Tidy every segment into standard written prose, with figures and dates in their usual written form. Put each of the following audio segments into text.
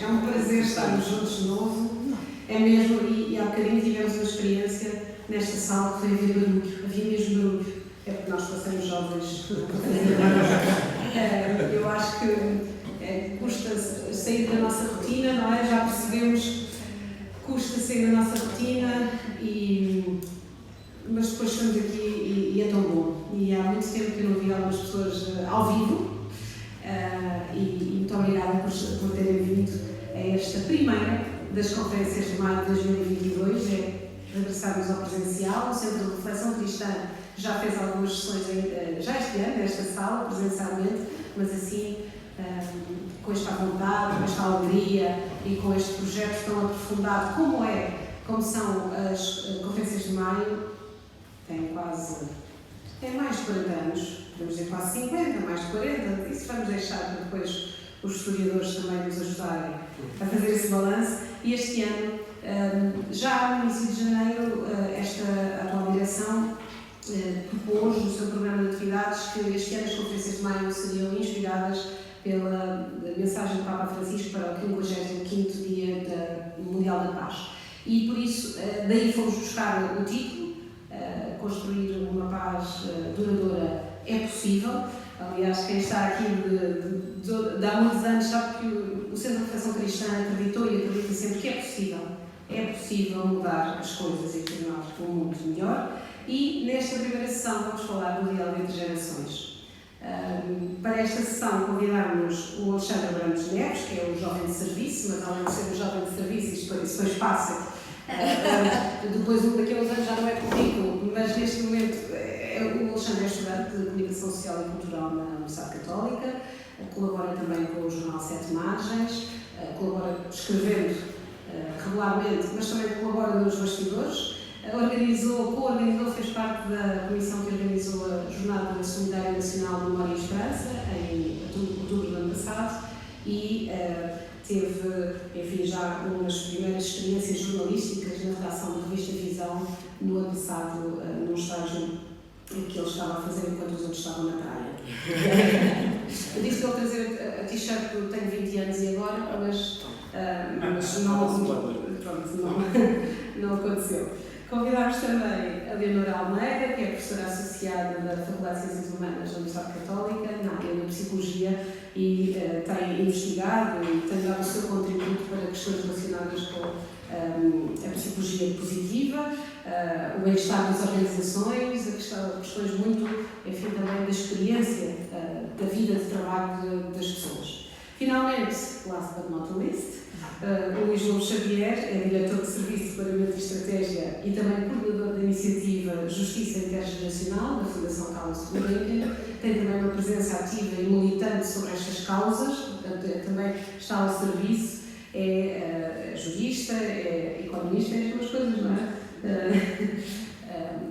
É um prazer estarmos juntos de novo. É mesmo, e há bocadinho tivemos uma experiência nesta sala que foi haver barulho. Havia mesmo barulho. É porque nós passamos jovens. Eu acho que custa sair da nossa rotina, não é? Já percebemos, custa sair da nossa rotina, mas depois estamos aqui e é tão bom. E há muito tempo que eu não vi algumas pessoas ao vivo. E muito obrigada por terem vindo a esta primeira das conferências de maio de 2022, regressarmos ao presencial. O Centro de Reflexão Cristã já fez algumas sessões já este ano, nesta sala, presencialmente, mas assim, com esta vontade, com esta alegria e com este projeto tão aprofundado como são as conferências de maio, tem mais de 40 anos, podemos dizer quase 50, mais de 40, isso vamos deixar para depois os historiadores também nos ajudarem a fazer esse balanço. E este ano, já no início de janeiro, esta atual direção propôs no seu programa de atividades que este ano as conferências de maio seriam inspiradas pela mensagem do Papa Francisco para o 55º Dia Mundial da Paz. E por isso, daí fomos buscar o título, Construir uma Paz Duradoura é Possível. Aliás, quem está aqui de há muitos anos sabe que o Centro de Reflexão Cristã acreditou e acredita sempre que é possível mudar as coisas e tornar o mundo melhor. E nesta primeira sessão vamos falar do diálogo entre gerações. Para esta sessão convidámos o Alexandre Brandos Neves, que é o jovem de serviço, mas além de ser o jovem de serviço, isso depois passa. Depois, daqui a uns anos já não é currículo, mas neste momento o Alexandre é estudante de Comunicação Social e Cultural na Universidade Católica, colabora também com o jornal Sete Margens, colabora escrevendo regularmente, mas também colabora nos bastidores. Co-organizou, fez parte da comissão que organizou a Jornada Solidária Nacional de Memória e Esperança em outubro do ano passado e teve, enfim, já umas primeiras experiências jornalísticas na redação da revista Visão no ano passado, num estágio que ele estava a fazer enquanto os outros estavam na praia. Eu disse que ele trazer a t-shirt porque eu tenho 20 anos e agora, mas não aconteceu. Convidámos também a Leonora Almeida, que é professora associada da Faculdade de Ciências Humanas da Universidade Católica, na área da Psicologia, e tem investigado e tem dado o seu contributo para questões relacionadas com a psicologia positiva, o bem-estar das organizações, questões muito, enfim, também da experiência da vida de trabalho das pessoas. Finalmente, last but not least, o Luís Lobo Xavier é diretor de Serviço de Planeamento e Estratégia e também coordenador da iniciativa Justiça Intergeracional da Fundação Carlos Gulbenkian. Tem também uma presença ativa e militante sobre estas causas, portanto, também está ao serviço, é jurista, é economista, é as duas coisas, não é?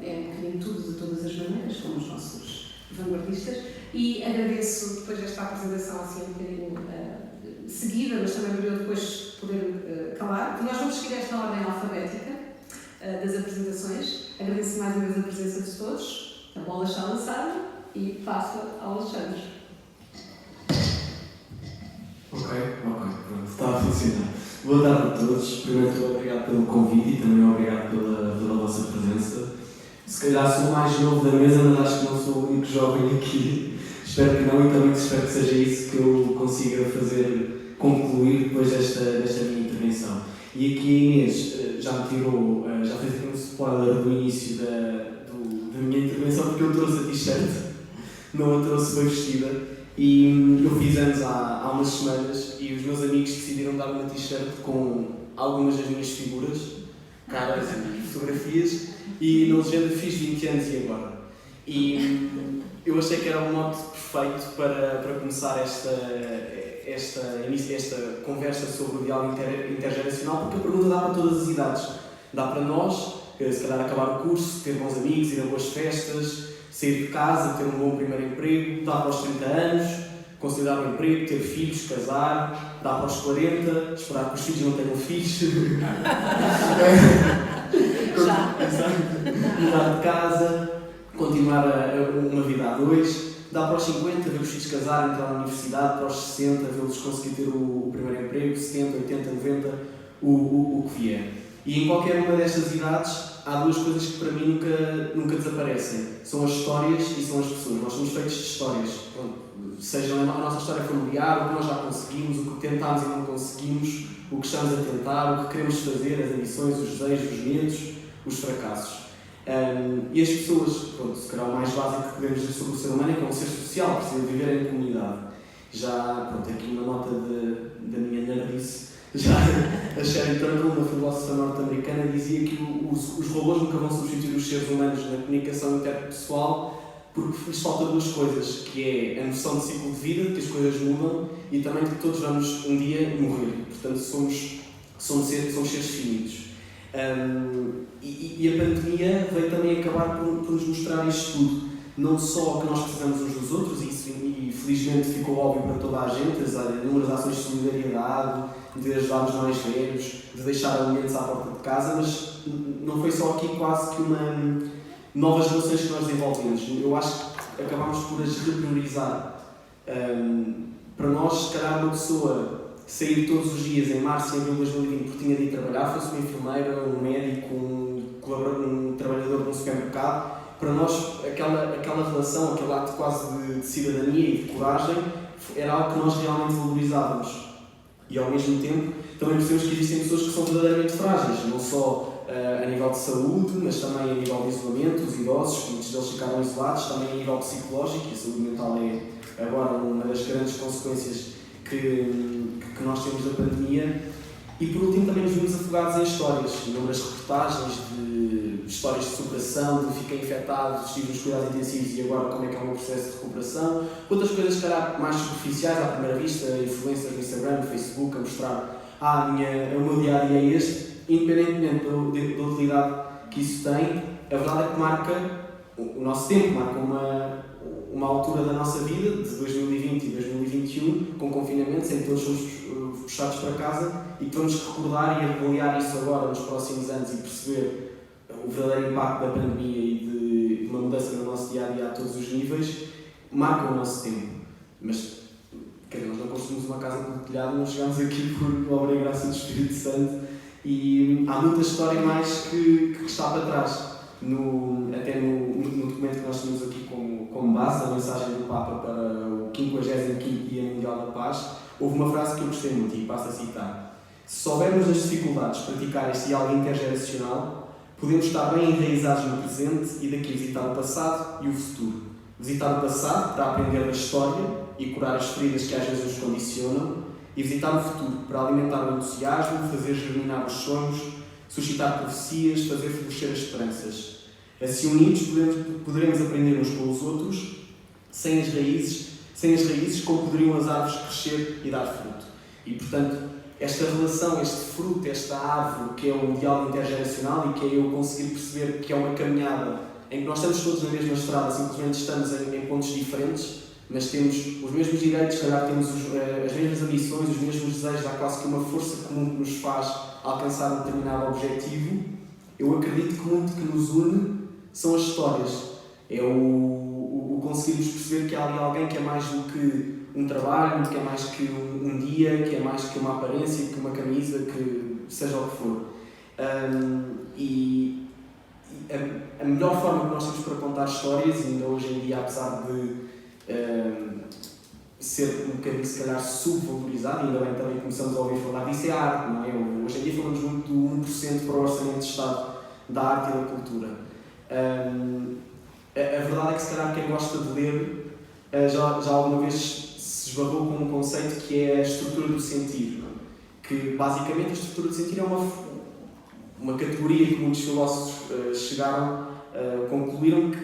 É um bocadinho tudo, de todas as maneiras, como os nossos vanguardistas. E agradeço depois esta apresentação assim um bocadinho seguida, mas também para eu depois poder calar, porque nós vamos seguir esta ordem alfabética das apresentações. Agradeço mais uma vez a presença de todos, a bola está lançada e passo ao Alexandre. Ok, pronto, está a funcionar. Boa tarde a todos. Primeiro, muito obrigado pelo convite e também obrigado pela vossa presença. Se calhar sou o mais novo da mesa, mas acho que não sou o único jovem aqui. Espero que não, e também espero que seja isso que eu consiga concluir depois desta minha intervenção. E aqui a Inês já fez aqui um spoiler do início da minha intervenção, porque eu trouxe a t-shirt, não a trouxe bem vestida, e eu fiz anos há umas semanas e os meus amigos decidiram dar uma t-shirt com algumas das minhas figuras, caras e fotografias, e na legenda fiz 20 anos e agora. E eu achei que era um mote perfeito para começar esta conversa sobre o diálogo intergeracional, porque a pergunta dá para todas as idades. Dá para nós, se calhar acabar o curso, ter bons amigos, ir a boas festas, sair de casa, ter um bom primeiro emprego, dá para os 30 anos, consolidar um emprego, ter filhos, casar, dá para os 40, esperar que os filhos não tenham filhos. Mudar de casa, continuar uma vida a dois, dá para os 50, ver os filhos casar, entrar na universidade, para os 60, vê-los conseguir ter o primeiro emprego, 70, 80, 90, o que vier. E em qualquer uma destas idades, há duas coisas que para mim nunca desaparecem. São as histórias e são as pessoas. Nós somos feitos de histórias. Seja a nossa história familiar, o que nós já conseguimos, o que tentámos e não conseguimos, o que estamos a tentar, o que queremos fazer, as ambições, os desejos, os medos, os fracassos. E as pessoas, se calhar o mais básico que podemos dizer sobre o ser humano é que é um ser social, precisa viver em comunidade. Já, aqui uma nota da minha nerdice, já a Sherry Turkle, uma filósofa norte-americana, dizia que os robôs nunca vão substituir os seres humanos na comunicação interpessoal porque lhes falta duas coisas, que é a noção de ciclo de vida, que as coisas mudam, e também que todos vamos um dia morrer. Portanto, somos seres finitos. E a pandemia veio também acabar por nos mostrar isto tudo. Não só que nós precisamos uns dos outros, e felizmente ficou óbvio para toda a gente, as inúmeras ações de solidariedade, de ajudar os mais velhos, de deixar alimentos à porta de casa, mas não foi só aqui quase que novas relações que nós desenvolvemos. Eu acho que acabámos por as repriorizar. Para nós, se calhar, uma pessoa sair todos os dias em março e abril de 2020 porque tinha de ir trabalhar, fosse uma enfermeira, um médico, um trabalhador de um supermercado, para nós aquela relação, aquele ato quase de cidadania e de coragem era algo que nós realmente valorizávamos. E ao mesmo tempo também percebemos que existem pessoas que são verdadeiramente frágeis, não só a nível de saúde, mas também a nível de isolamento, os idosos, muitos deles ficaram isolados, também a nível psicológico, e a saúde mental é agora uma das grandes consequências que nós temos da pandemia. E por último também nos vimos afogados em histórias, inúmeras reportagens de histórias de superação, de fiquei infectado, estive nos cuidados intensivos e agora como é que é o meu processo de recuperação. Outras coisas, se calhar, mais superficiais à primeira vista, influências no Instagram, no Facebook, a mostrar o meu dia-a-dia é este, independentemente da utilidade que isso tem, a verdade é que marca o nosso tempo, marca uma altura da nossa vida, de 2020 e 2021, com confinamentos, em que todos somos puxados para casa e que vamos recordar e avaliar isso agora nos próximos anos e perceber o verdadeiro impacto da pandemia e de uma mudança no nosso dia-a-dia a todos os níveis, marca o nosso tempo. Mas, nós não construímos uma casa com telhado, não chegamos aqui por obra e graça do Espírito Santo e há muita história mais que está para trás. Até no documento que nós temos aqui como base, a mensagem do Papa para o 55º Dia Mundial da Paz, houve uma frase que eu gostei muito e passo a citar: se soubermos as dificuldades de praticar este diálogo intergeracional, podemos estar bem enraizados no presente e daqui visitar o passado e o futuro. Visitar o passado para aprender da história e curar as feridas que às vezes nos condicionam, e visitar o futuro para alimentar o entusiasmo, fazer germinar os sonhos, suscitar profecias, fazer florescer as esperanças. Assim unidos poderemos aprender uns com os outros, sem as raízes como poderiam as árvores crescer e dar fruto. E portanto, esta relação, este fruto, esta árvore que é o diálogo intergeracional e que é eu conseguir perceber que é uma caminhada em que nós estamos todos na mesma estrada, simplesmente estamos em pontos diferentes, mas temos os mesmos direitos, se calhar temos as mesmas ambições, os mesmos desejos, há quase que uma força comum que nos faz alcançar um determinado objetivo. Eu acredito que muito que nos une são as histórias. É o conseguirmos perceber que há ali alguém que é mais do que um trabalho, que é mais que um dia, que é mais que uma aparência, que uma camisa, que seja o que for. A melhor forma que nós temos para contar histórias, e ainda hoje em dia, apesar de ser um bocadinho, se calhar, subvalorizado, ainda bem também começamos a ouvir falar disso, é a arte, não é? Hoje em dia falamos muito do 1% para o orçamento de Estado da arte e da cultura. A verdade é que, se calhar, quem gosta de ler já alguma vez se esbarrou com um conceito que é a estrutura do sentir, que basicamente a estrutura do sentir é uma categoria que muitos filósofos chegaram, concluíram que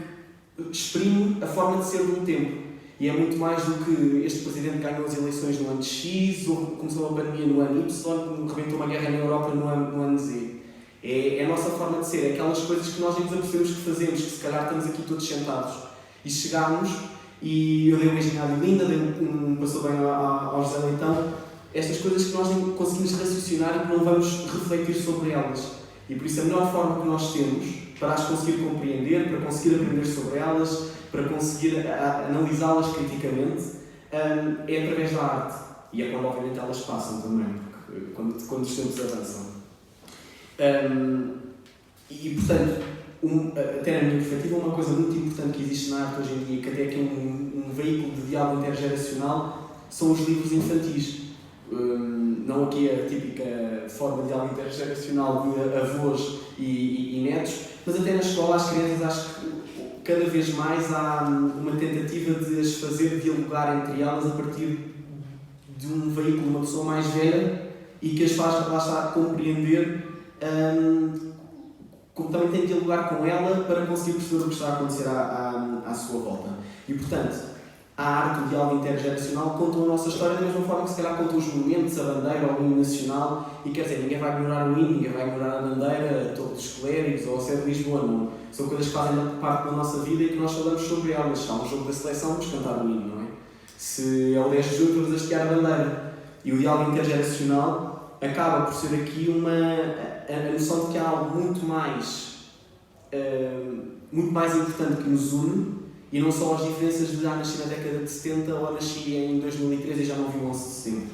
exprime a forma de ser de um tempo. E é muito mais do que este presidente ganhou as eleições no ano X, ou começou a pandemia no ano Y, rebentou uma guerra na Europa no ano Z. É a nossa forma de ser, é aquelas coisas que nós nem nos apercebemos que fazemos, que se calhar estamos aqui todos sentados. E chegámos, e eu dei um beijinho à Linda, passou bem ao José Leitão, estas coisas que nós nem conseguimos raciocinar e que não vamos refletir sobre elas. E por isso a melhor forma que nós temos para as conseguir compreender, para conseguir aprender sobre elas, para conseguir analisá-las criticamente, é através da arte. E é quando, obviamente, elas passam também, porque quando os tempos avançam. E, portanto, até na minha perspectiva, uma coisa muito importante que existe na arte hoje em dia, que até é um veículo de diálogo intergeracional, são os livros infantis. Não aqui a típica forma de diálogo intergeracional de avós e netos, mas até na escola as crianças, acho que cada vez mais há uma tentativa de as fazer dialogar entre elas a partir de um veículo, uma pessoa mais velha, e que as faz lá está compreender como também tem de dialogar com ela para conseguir perceber o que está a acontecer à sua volta. E, portanto, a arte, o diálogo intergeracional contam a nossa história da mesma forma que se calhar contam os monumentos, a bandeira, o hino nacional, e quer dizer, ninguém vai ignorar o hino, ninguém vai ignorar a bandeira, a Torre dos Clérigos ou a Sé de Lisboa, não. São coisas que fazem parte da nossa vida e que nós falamos sobre elas. Se há um jogo da seleção, vamos cantar o hino, não é? Se é o 10 de julho, vamos hastear a bandeira. E o diálogo intergeracional acaba por ser aqui a noção de que há algo muito mais importante que nos une, e não só as diferenças de nasci na década de 70 ou nasci em 2013 e já não vi o 11 de setembro.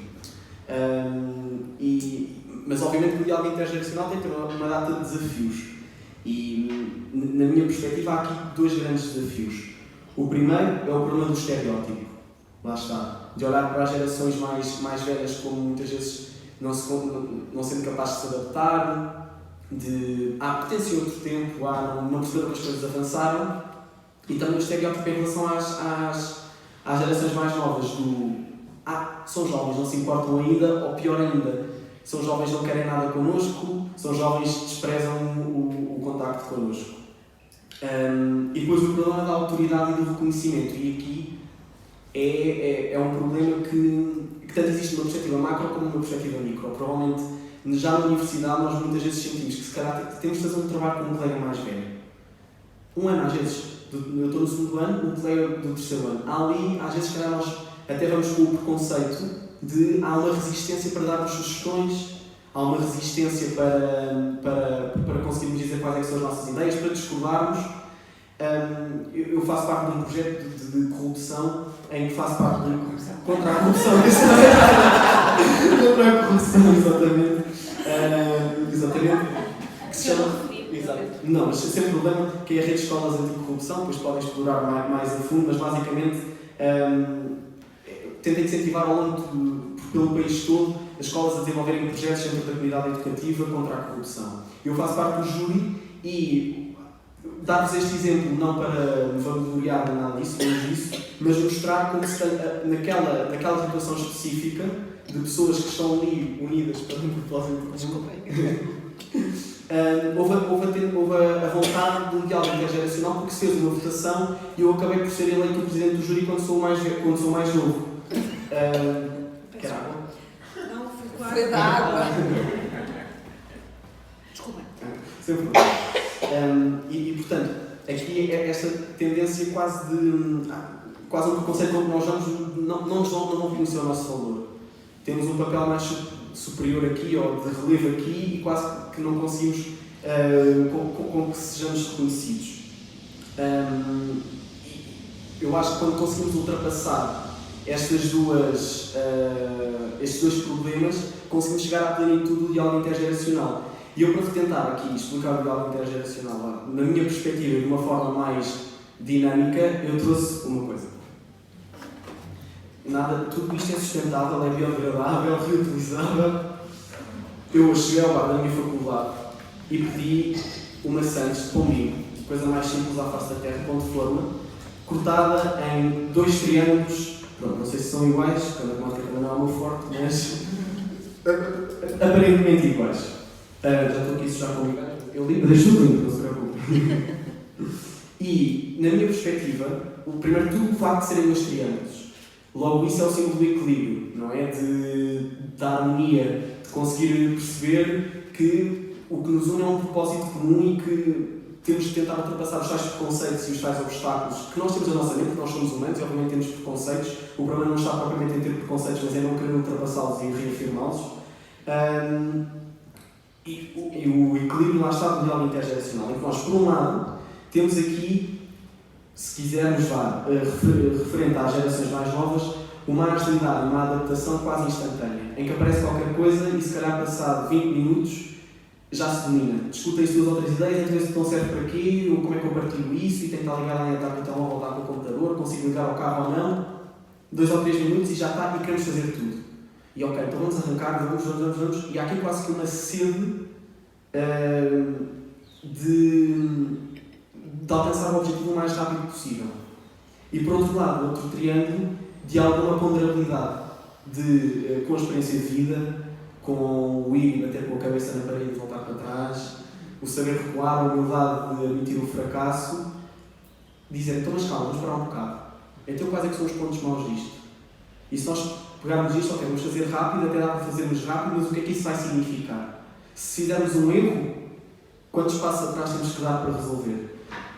Mas obviamente que o diálogo intergeracional tem que ter uma data de desafios. E na minha perspectiva há aqui dois grandes desafios. O primeiro é o problema do estereótipo. Lá está. De olhar para as gerações mais velhas como muitas vezes não sendo capazes de se adaptar, pertencem a outro tempo, não perceberam que as coisas avançaram, e também o estereótipo em relação às gerações mais novas são jovens, não se importam ainda, ou pior ainda, são jovens, não querem nada connosco, são jovens, desprezam o contacto connosco. E depois o problema da autoridade e do reconhecimento, e aqui é um problema que tanto existe numa perspectiva macro como numa perspectiva micro. Provavelmente, já na universidade, nós muitas vezes sentimos que se calhar temos de fazer um trabalho com um colega mais velho. Um ano, às vezes, eu estou no segundo ano, o colega do terceiro ano. Ali, às vezes, se calhar nós até vamos com o preconceito de há uma resistência para darmos sugestões, há uma resistência para conseguirmos dizer quais são as nossas ideias, para discordarmos. Eu faço parte de um projeto de corrupção em que faço parte contra a corrupção. Contra a corrupção, exatamente. Que se chama. Exato. Não, mas sem problema, que é a rede de escolas anticorrupção, depois podem explorar mais a fundo, mas basicamente tenta incentivar ao longo pelo país todo as escolas a desenvolverem projetos dentro da comunidade educativa contra a corrupção. Eu faço parte do júri e dar-vos este exemplo não para me vangloriar de nada disso, longe disso, mas mostrar como se naquela situação específica de pessoas que estão ali unidas para um propósito comum. Houve a vontade de um diálogo intergeracional porque se fez uma votação e eu acabei por ser eleito o presidente do júri quando sou mais novo. Quer água? Não, foi Foi da água. Desculpa. Sempre. E portanto, aqui é esta tendência quase um preconceito que nós não vão conhecer o nosso valor. Temos um papel mais superior aqui, ou de relevo aqui, e quase que não conseguimos com que sejamos reconhecidos. Eu acho que quando conseguimos ultrapassar estes dois problemas, conseguimos chegar à plenitude do diálogo intergeracional. E eu, para tentar aqui explicar o diálogo intergeracional, na minha perspectiva, de uma forma mais dinâmica, eu trouxe uma coisa. Tudo isto é sustentável, é biodegradável, reutilizável. Eu cheguei ao bar da minha faculdade e pedi uma Santos de pombinho, coisa mais simples à face da terra, ponto de forma, cortada em 2 triângulos, pronto, não sei se são iguais, porque a matemática também não é o meu forte, mas aparentemente iguais. Já estou aqui já comigo. Eu deixo tudo limpo, não se preocupe. E, na minha perspectiva, o primeiro tudo o facto de serem 2 triângulos. Logo, isso é o símbolo do equilíbrio, não é? Da harmonia, de conseguir perceber que o que nos une é um propósito comum e que temos de tentar ultrapassar os tais preconceitos e os tais obstáculos que nós temos na nossa mente, porque nós somos humanos e obviamente temos preconceitos. O problema não está propriamente em ter preconceitos, mas é não querer ultrapassá-los e reafirmá-los. E o equilíbrio lá está do diálogo intergeracional, em que nós, por um lado, temos aqui se quisermos referente às gerações mais novas, uma agilidade, uma adaptação quase instantânea, em que aparece qualquer coisa e se calhar passado 20 minutos já se domina. Discutem-se 2 ou 3 ideias, então esse botão serve para quê, ou como é que eu partilho isso, e tentar ligar a está com o telemóvel, está com o computador, consigo ligar ao carro ou não, 2 ou 3 minutos e já está, e queremos fazer tudo. E ok, então vamos arrancar, vamos, e há aqui quase que uma sede de alcançar o objetivo o mais rápido possível. E por outro lado, outro triângulo de alguma ponderabilidade, com a experiência de vida, com o ir e bater com a cabeça na parede e voltar para trás, o saber recuar, a humildade de admitir o fracasso, dizer, então mas calma, vamos parar um bocado. Então quais é que são os pontos maus disto? E se nós pegarmos isto, ok, vamos fazer rápido, até dá para fazermos rápido, mas o que é que isso vai significar? Se fizermos um erro, quantos passos atrás temos que dar para resolver?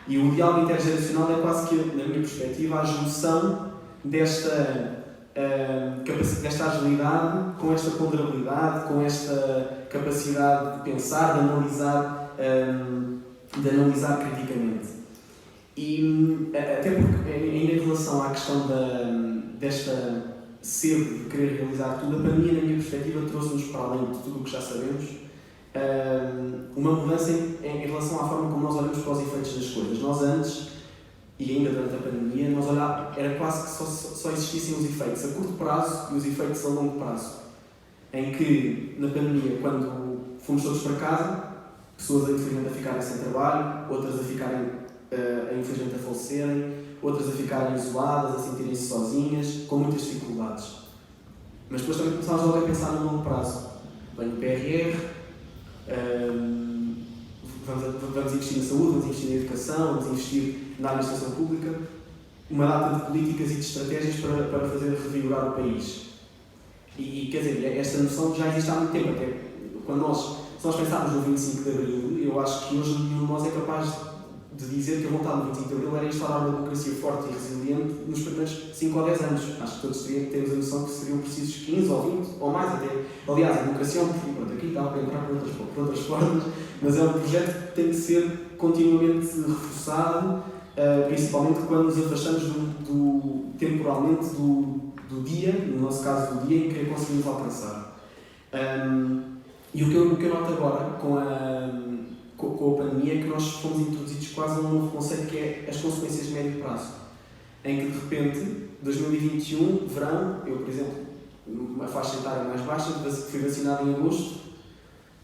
E o diálogo intergeracional é quase que, na minha perspectiva, a junção desta agilidade com esta ponderabilidade, com esta capacidade de pensar, de analisar criticamente. E até porque, ainda em relação à questão desta sede de querer realizar tudo, a pandemia, na minha perspectiva, trouxe-nos para além de tudo o que já sabemos, uma mudança em relação à forma como nós olhamos para os efeitos das coisas. Nós antes, e ainda durante a pandemia, nós olhávamos, era quase que só existissem os efeitos a curto prazo e os efeitos a longo prazo. Em que, na pandemia, quando fomos todos para casa, pessoas infelizmente a ficarem sem trabalho, outras a ficarem infelizmente a falecerem, outras a ficarem isoladas, a sentirem-se sozinhas, com muitas dificuldades. Mas depois também começámos logo a pensar no longo prazo. Vem o PRR, vamos investir na saúde, vamos investir na educação, vamos investir na administração pública, uma data de políticas e de estratégias para fazer revigorar o país. E quer dizer, esta noção já existe há muito tempo, até quando se nós pensarmos no 25 de Abril, eu acho que hoje nenhum de nós é capaz de dizer que a vontade do 25 de Abril era instaurar uma democracia forte e resiliente nos primeiros 5 ou 10 anos. Acho que todos temos a noção que seriam precisos 15 ou 20 ou mais até. Aliás, a democracia é um projeto, aqui dá para entrar por outras formas, mas é um projeto que tem que ser continuamente reforçado, principalmente quando nos afastamos temporalmente do dia, no nosso caso do dia, em que conseguimos alcançar. E o que eu noto agora com a pandemia é que nós fomos introduzidos quase a um novo conceito que é as consequências de médio prazo. Em que, de repente, 2021, verão, eu, por exemplo, uma faixa etária mais baixa, fui vacinado em agosto,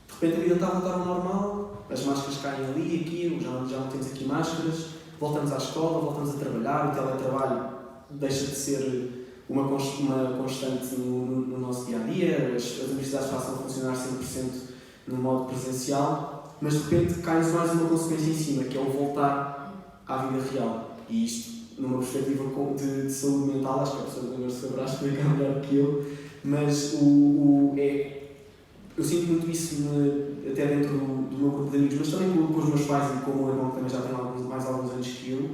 de repente a vida está a voltar ao normal, as máscaras caem ali e aqui, já não temos aqui máscaras, voltamos à escola, voltamos a trabalhar, o teletrabalho deixa de ser uma constante no nosso dia-a-dia, as universidades passam a funcionar 100% no modo presencial, mas de repente cai-nos mais uma consequência em cima, que é o voltar à vida real. E isto, numa perspectiva de saúde mental, acho que a pessoa agora saberá explicar melhor que eu, mas eu sinto muito isso até dentro do meu grupo de amigos, mas também com os meus pais e com o meu irmão, que também já tem mais alguns anos que eu.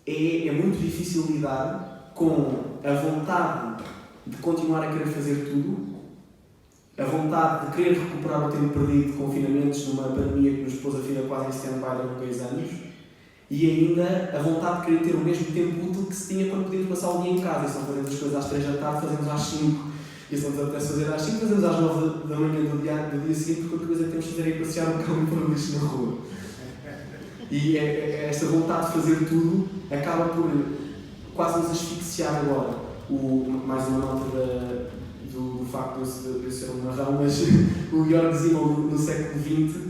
É muito difícil lidar com a vontade de continuar a querer fazer tudo, a vontade de querer recuperar o tempo perdido de confinamentos numa pandemia que nos pôs a vida quase em stand-by durante 2 anos, e ainda a vontade de querer ter o mesmo tempo útil que se tinha quando podíamos passar o dia em casa. E se não fazemos as coisas às 3 da tarde, fazemos às 5. E se não nos apetece fazer às 5, fazemos às 9 da manhã do dia seguinte, porque a coisa que temos de fazer é ir passear um cão e pôr o lixo na rua. E esta vontade de fazer tudo acaba por quase nos asfixiar agora. Mais uma nota do facto de eu ser um marrão, mas o Georg Simmel no século XX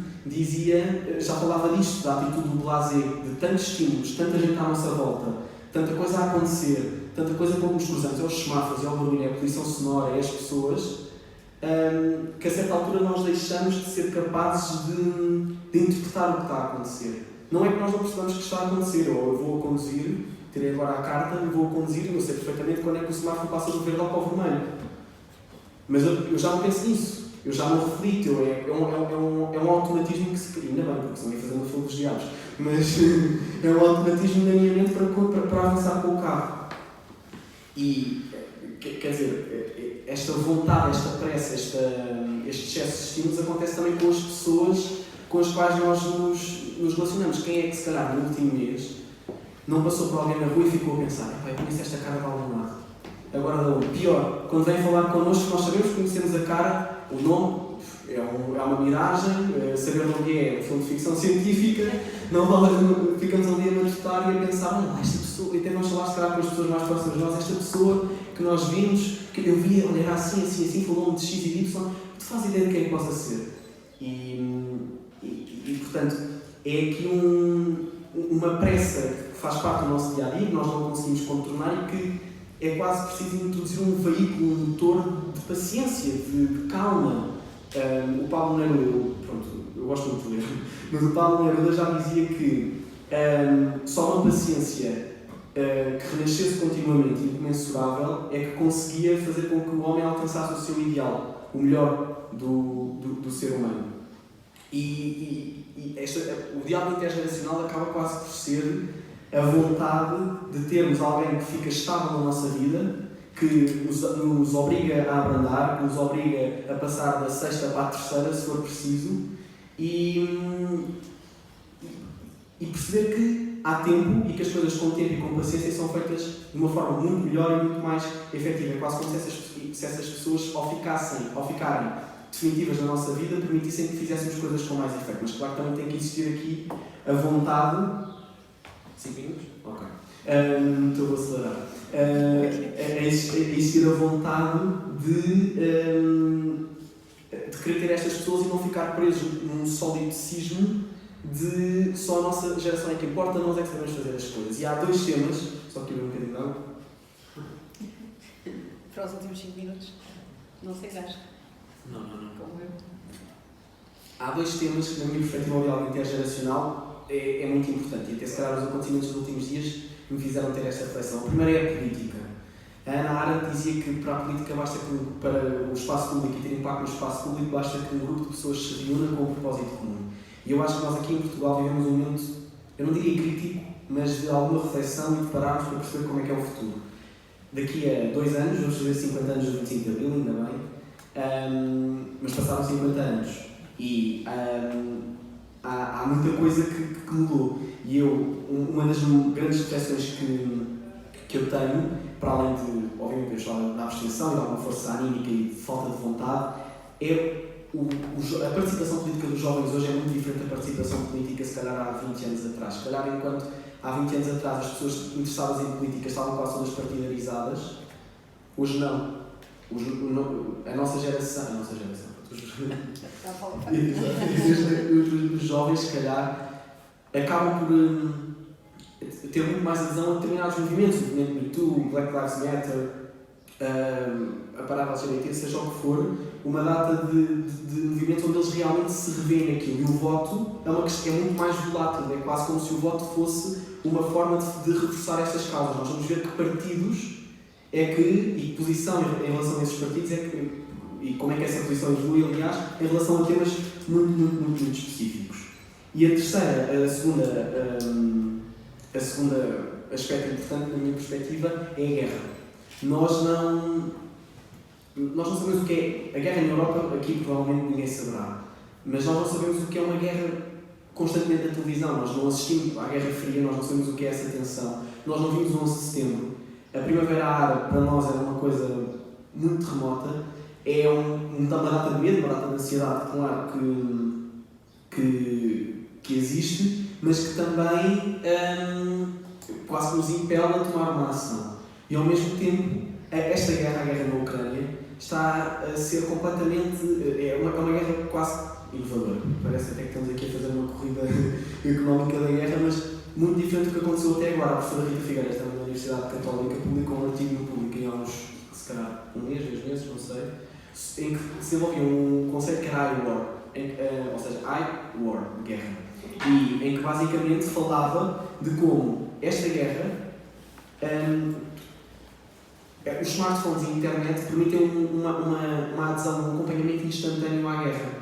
já falava disto, da atitude do blasé, de tantos estímulos, tanta gente à nossa volta, tanta coisa a acontecer, tanta coisa como nos cruzamos, é os semáforos, é o barulho, é a poluição sonora, é as pessoas, que a certa altura nós deixamos de ser capazes de interpretar o que está a acontecer. Não é que nós não percebamos que está a acontecer, ou eu vou a conduzir, tirei agora a carta, e vou a conduzir e eu sei perfeitamente quando é que o semáforo passa do verde ao para o vermelho. Mas eu já não penso nisso, eu já não reflito, é um automatismo que se cria, ainda bem, porque senão ia fazer uma fogo dos diabos, mas é um automatismo na minha mente para avançar com o carro. E, quer dizer, esta vontade, esta pressa, este excesso de estímulos acontece também com as pessoas com os quais nós nos relacionamos. Quem é que, se calhar, no último mês, não passou por alguém na rua e ficou a pensar: eu conheço esta cara de algum lado. Agora, pior, quando vem falar connosco, nós sabemos que conhecemos a cara, o nome é uma miragem, saber o nome é um filme de ficção científica, ficamos ali a matutar e a pensar: esta pessoa, e até vamos falar, se calhar, com as pessoas mais próximas de nós, esta pessoa que nós vimos, que eu vi, olha, era assim, falou-me de X e Y, tu fazes ideia de quem possa ser. E portanto, é aqui uma pressa que faz parte do nosso dia-a-dia, que nós não conseguimos contornar e que é quase preciso introduzir um veículo, um motor de paciência, de calma. O Paulo Neruda, eu gosto muito de ler, mas o Paulo Neruda já dizia que só uma paciência que renascesse continuamente e incomensurável é que conseguia fazer com que o homem alcançasse o seu ideal, o melhor do ser humano. O diálogo intergeracional acaba quase por ser a vontade de termos alguém que fica estável na nossa vida, que nos obriga a abrandar, que nos obriga a passar da sexta para a terceira, se for preciso, e perceber que há tempo e que as coisas com tempo e com paciência são feitas de uma forma muito melhor e muito mais efetiva. É quase como se essas pessoas, ao ficarem definitivas na nossa vida, permitissem que fizéssemos coisas com mais efeito. Mas claro que também tem que existir aqui a vontade. 5 minutos? Ok. Estou a acelerar. Existir a vontade de querer ter estas pessoas e não ficar presos num solipsismo de só a nossa geração é que importa, nós é que sabemos fazer as coisas. E há 2 temas, só que eu um bocadinho de água. Para os últimos 5 minutos, não sei gás. Não. Como eu. Há 2 temas que, na minha perspectiva, o diálogo intergeracional é muito importante. E até se calhar os acontecimentos dos últimos dias me fizeram ter esta reflexão. O primeiro é a política. A Hannah Arendt dizia que para a política basta que, para o espaço público e ter impacto no espaço público, basta que um grupo de pessoas se reúna com um propósito comum. E eu acho que nós aqui em Portugal vivemos um momento, eu não diria crítico, mas de alguma reflexão e de pararmos para perceber como é que é o futuro. Daqui a 2 anos, vamos fazer 50 anos do 25 de Abril, ainda bem, mas passaram 50 anos e há muita coisa que mudou. E uma das grandes reflexões que eu tenho, para além de, obviamente, da abstenção e de alguma força anímica e de falta de vontade, é a participação política dos jovens hoje é muito diferente da participação política, se calhar, há 20 anos atrás. Se calhar, enquanto há 20 anos atrás as pessoas interessadas em política estavam quase todas partidarizadas, hoje não. A nossa geração, os jovens, se calhar, acabam por ter muito mais adesão a determinados movimentos, o movimento Me Too, Black Lives Matter, a parada LGBT, seja o que for, uma data de movimentos onde eles realmente se revêem naquilo. E o voto é muito mais volátil, é quase como se o voto fosse uma forma de reforçar estas causas. Nós vamos ver que partidos e posição em relação a esses partidos e como é que essa posição evolui, aliás, em relação a temas muito específicos. E a segunda aspecto importante, na minha perspectiva, é a guerra. Nós não sabemos o que é a guerra na Europa, aqui provavelmente ninguém saberá, mas nós não sabemos o que é uma guerra constantemente na televisão, nós não assistimos à Guerra Fria, nós não sabemos o que é essa tensão, nós não vimos o 11 de setembro. A Primavera Árabe para nós era uma coisa muito remota, é uma data de medo, uma data de ansiedade, claro que existe, mas que também quase nos impele a tomar uma ação. E ao mesmo tempo, esta guerra, a guerra na Ucrânia, está a ser completamente. É uma guerra quase inovadora. Parece até que estamos aqui a fazer uma corrida económica da guerra, mas muito diferente do que aconteceu até agora. A professora Rita Figueiredo, também da Universidade Católica, publicou um artigo no Público há uns, se calhar, 1 mês, 2 meses, não sei, em que se desenvolvia um conceito que era I-War, ou seja, I-War, guerra, e em que basicamente falava de como esta guerra, os smartphones e a internet permitem uma adesão, um acompanhamento instantâneo à guerra.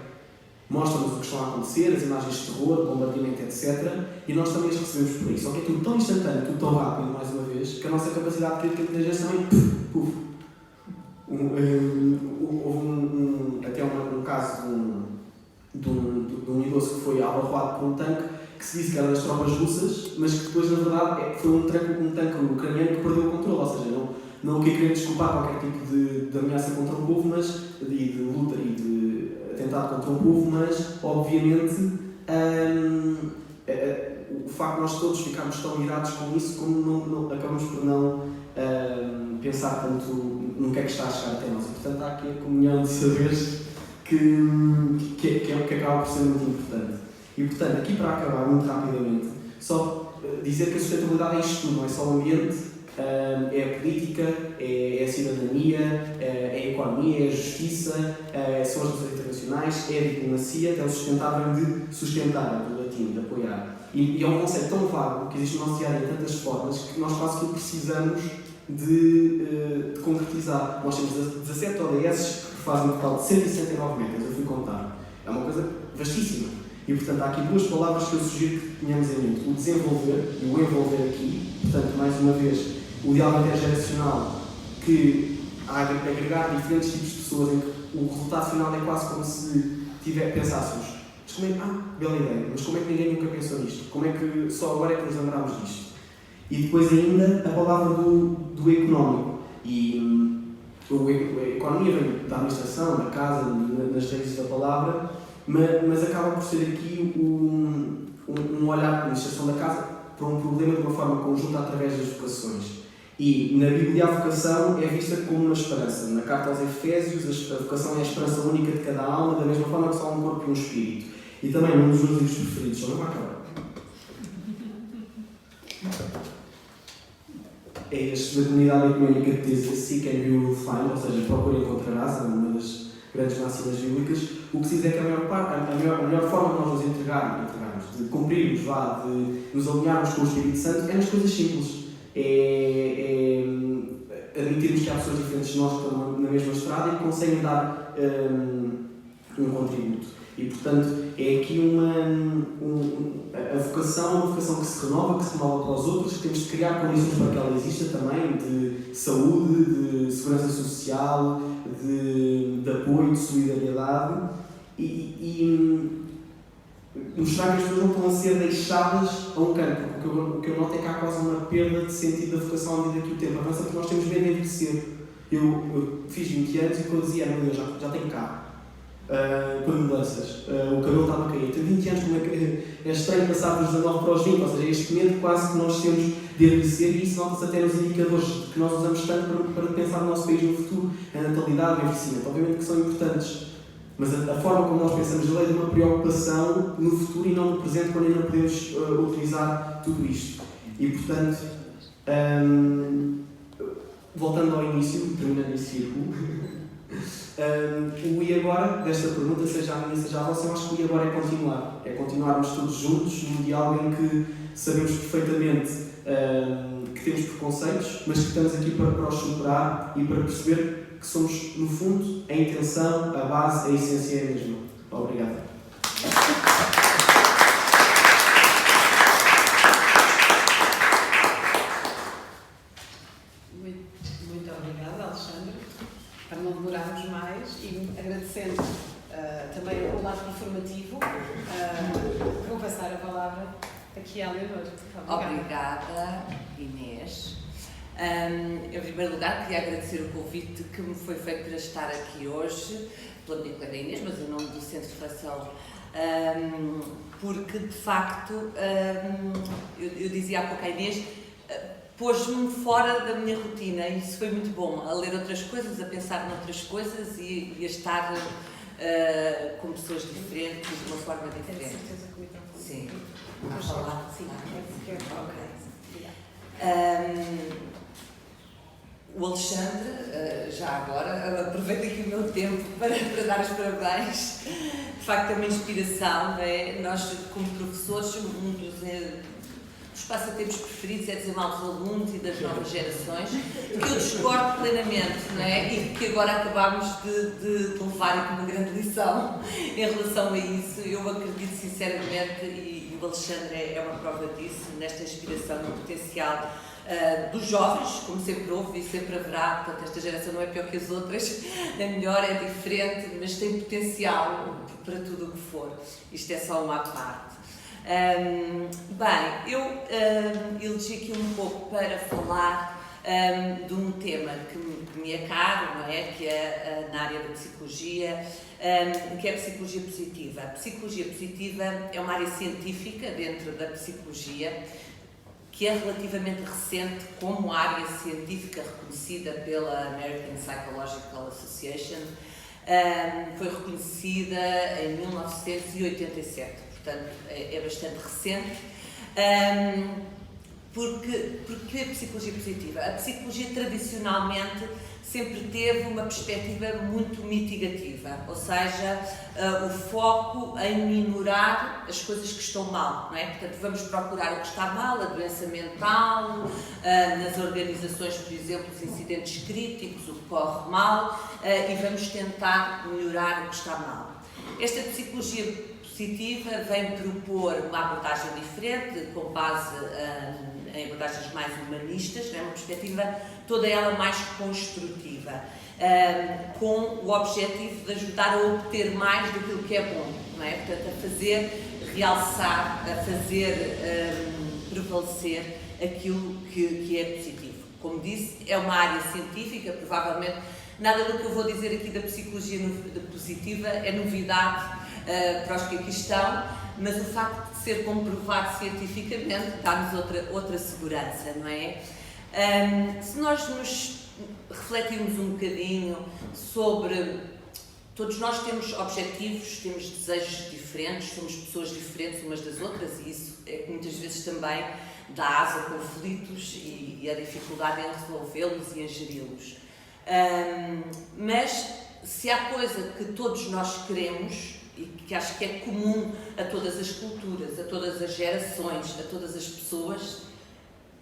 Mostram-nos o que está a acontecer, as imagens de terror, bombardeamento, etc. E nós também as recebemos por isso. Só que é tudo tão instantâneo, tudo tão rápido, mais uma vez, que a nossa capacidade crítica de gestão é puf. Houve até um caso de um unidoso que foi abarroado por um tanque que se disse que era das tropas russas, mas que depois, na verdade, foi um tanque ucraniano que perdeu o controle, ou seja, não queria desculpar qualquer tipo de ameaça contra o povo, e de luta e de atentado contra o povo, mas, obviamente, o facto de nós todos ficarmos tão irados com isso, como acabamos por não pensar tanto no que é que está a chegar até nós. E, portanto, há aqui a comunhão de saberes que acaba por ser muito importante. E, portanto, aqui para acabar, muito rapidamente, só dizer que a sustentabilidade é isto tudo, não é só o ambiente, é a política, é a cidadania, é a economia, é a justiça, são as relações internacionais, é a diplomacia, é o sustentável de sustentar, do latim, de apoiar. E é um conceito tão vago que existe no nosso diário de tantas formas que nós quase que precisamos de concretizar. Nós temos 17 ODS que fazem um total de 169 metas, eu fui contar. É uma coisa vastíssima. E, portanto, há aqui duas palavras que eu sugiro que tenhamos em mente. O desenvolver e o envolver aqui. Portanto, mais uma vez, o diálogo intergeracional, que há a agregar diferentes tipos de pessoas em que o resultado final é quase como se pensássemos, mas como bela ideia, mas como é que ninguém nunca pensou nisto? Como é que só agora é que nos lembramos disto? E depois ainda a palavra do económico. E a economia vem da administração, da casa, nas raízes da palavra, mas acaba por ser aqui um olhar para a administração da casa para um problema de uma forma conjunta através das vocações. E na Bíblia a vocação é vista como uma esperança. Na carta aos Efésios a vocação é a esperança única de cada alma, da mesma forma que só há um corpo e um espírito. E também um dos meus livros preferidos, só não vai acabar. É este da comunidade ecuménica que diz Seek and you will find, ou seja, procura e encontrarás, é uma das grandes máximas bíblicas. O que se diz é que a melhor forma de nós nos entregarmos, de cumprirmos, de nos alinharmos com o Espírito Santo, é nas coisas simples. É admitirmos que há pessoas diferentes de nós que estão na mesma estrada e que conseguem dar um contributo. E, portanto, é aqui a vocação é uma vocação que se renova para os outros, que temos de criar condições para que ela exista também, de saúde, de segurança social, de apoio, de solidariedade e mostrar que as pessoas não estão a ser deixadas a um canto, porque o que eu noto é que há quase uma perda de sentido da vocação à medida que o tempo avança, porque nós temos medo de envelhecer. Eu fiz 20 anos e quando eu dizia, meu Deus, já tenho carro, por mudanças, o cabelo estava a cair, tenho 20 anos, como é estranho passar dos 19 para os 20, ou seja, este medo quase que nós temos de envelhecer e isso nota-se até nos indicadores que nós usamos tanto para pensar no nosso país no futuro, a natalidade e o envelhecimento, obviamente que são importantes. Mas a forma como nós pensamos nele é de uma preocupação no futuro e não no presente, quando ainda podemos utilizar tudo isto. E, portanto, voltando ao início, terminando esse círculo, o e agora, desta pergunta, seja a minha, seja a vossa, eu acho que o e agora é continuar. É continuarmos todos juntos num diálogo em que sabemos perfeitamente que temos preconceitos, mas que estamos aqui para os superar e para perceber que somos, no fundo, a intenção, a base, a essência é a mesma. Obrigado. Muito obrigada, Alexandre. Para não demorarmos mais e agradecendo também o lado informativo, vou passar a palavra aqui à Leonor. Obrigada, Inês. Em primeiro lugar, queria agradecer o convite que me foi feito para estar aqui hoje, pela minha colega Inês, mas em nome do Centro de Reflexão, porque, de facto, eu dizia há pouco à Inês, pôs-me fora da minha rotina e isso foi muito bom, a ler outras coisas, a pensar noutras coisas e a estar com pessoas diferentes, de uma forma diferente. Tenho certeza que o microfone. Sim. A falar? Sim. O Alexandre, já agora, aproveito aqui o meu tempo para dar os parabéns. De facto, é uma inspiração, não é? Nós, como professores, um dos dos passatempos preferidos é dizer mal dos alunos e das novas gerações, que eu discordo plenamente, não é? E que agora acabámos de levar aqui uma grande lição em relação a isso. Eu acredito sinceramente, e o Alexandre é uma prova disso, nesta inspiração, no potencial dos jovens, como sempre houve e sempre haverá. Portanto, esta geração não é pior que as outras, é melhor, é diferente, mas tem potencial para tudo o que for. Isto é só uma parte. Bem, eu elegi aqui um pouco para falar de um tema que me é caro, não é? Que é na área da psicologia, que é a psicologia positiva. A psicologia positiva é uma área científica dentro da psicologia, que é relativamente recente como área científica reconhecida pela American Psychological Association. Foi reconhecida em 1987, portanto é bastante recente. Porque a psicologia positiva? A psicologia tradicionalmente sempre teve uma perspectiva muito mitigativa, ou seja, o foco em minorar as coisas que estão mal, não é? Portanto, vamos procurar o que está mal, a doença mental, nas organizações, por exemplo, os incidentes críticos, o que corre mal, e vamos tentar melhorar o que está mal. Esta psicologia positiva vem propor uma abordagem diferente, com base em abordagens mais humanistas, não é? Uma perspectiva toda ela mais construtiva, com o objetivo de ajudar a obter mais daquilo que é bom, não é? Portanto, a fazer realçar, a fazer prevalecer aquilo que é positivo. Como disse, é uma área científica, provavelmente nada do que eu vou dizer aqui da psicologia positiva é novidade para os que aqui estão, mas o facto de ser comprovado cientificamente dá-nos outra segurança, não é? Se nós nos refletirmos um bocadinho sobre... Todos nós temos objetivos, temos desejos diferentes, somos pessoas diferentes umas das outras, e isso é que muitas vezes também dá asa a conflitos e a dificuldade em resolvê-los e em geri-los. Mas se há coisa que todos nós queremos, e que acho que é comum a todas as culturas, a todas as gerações, a todas as pessoas,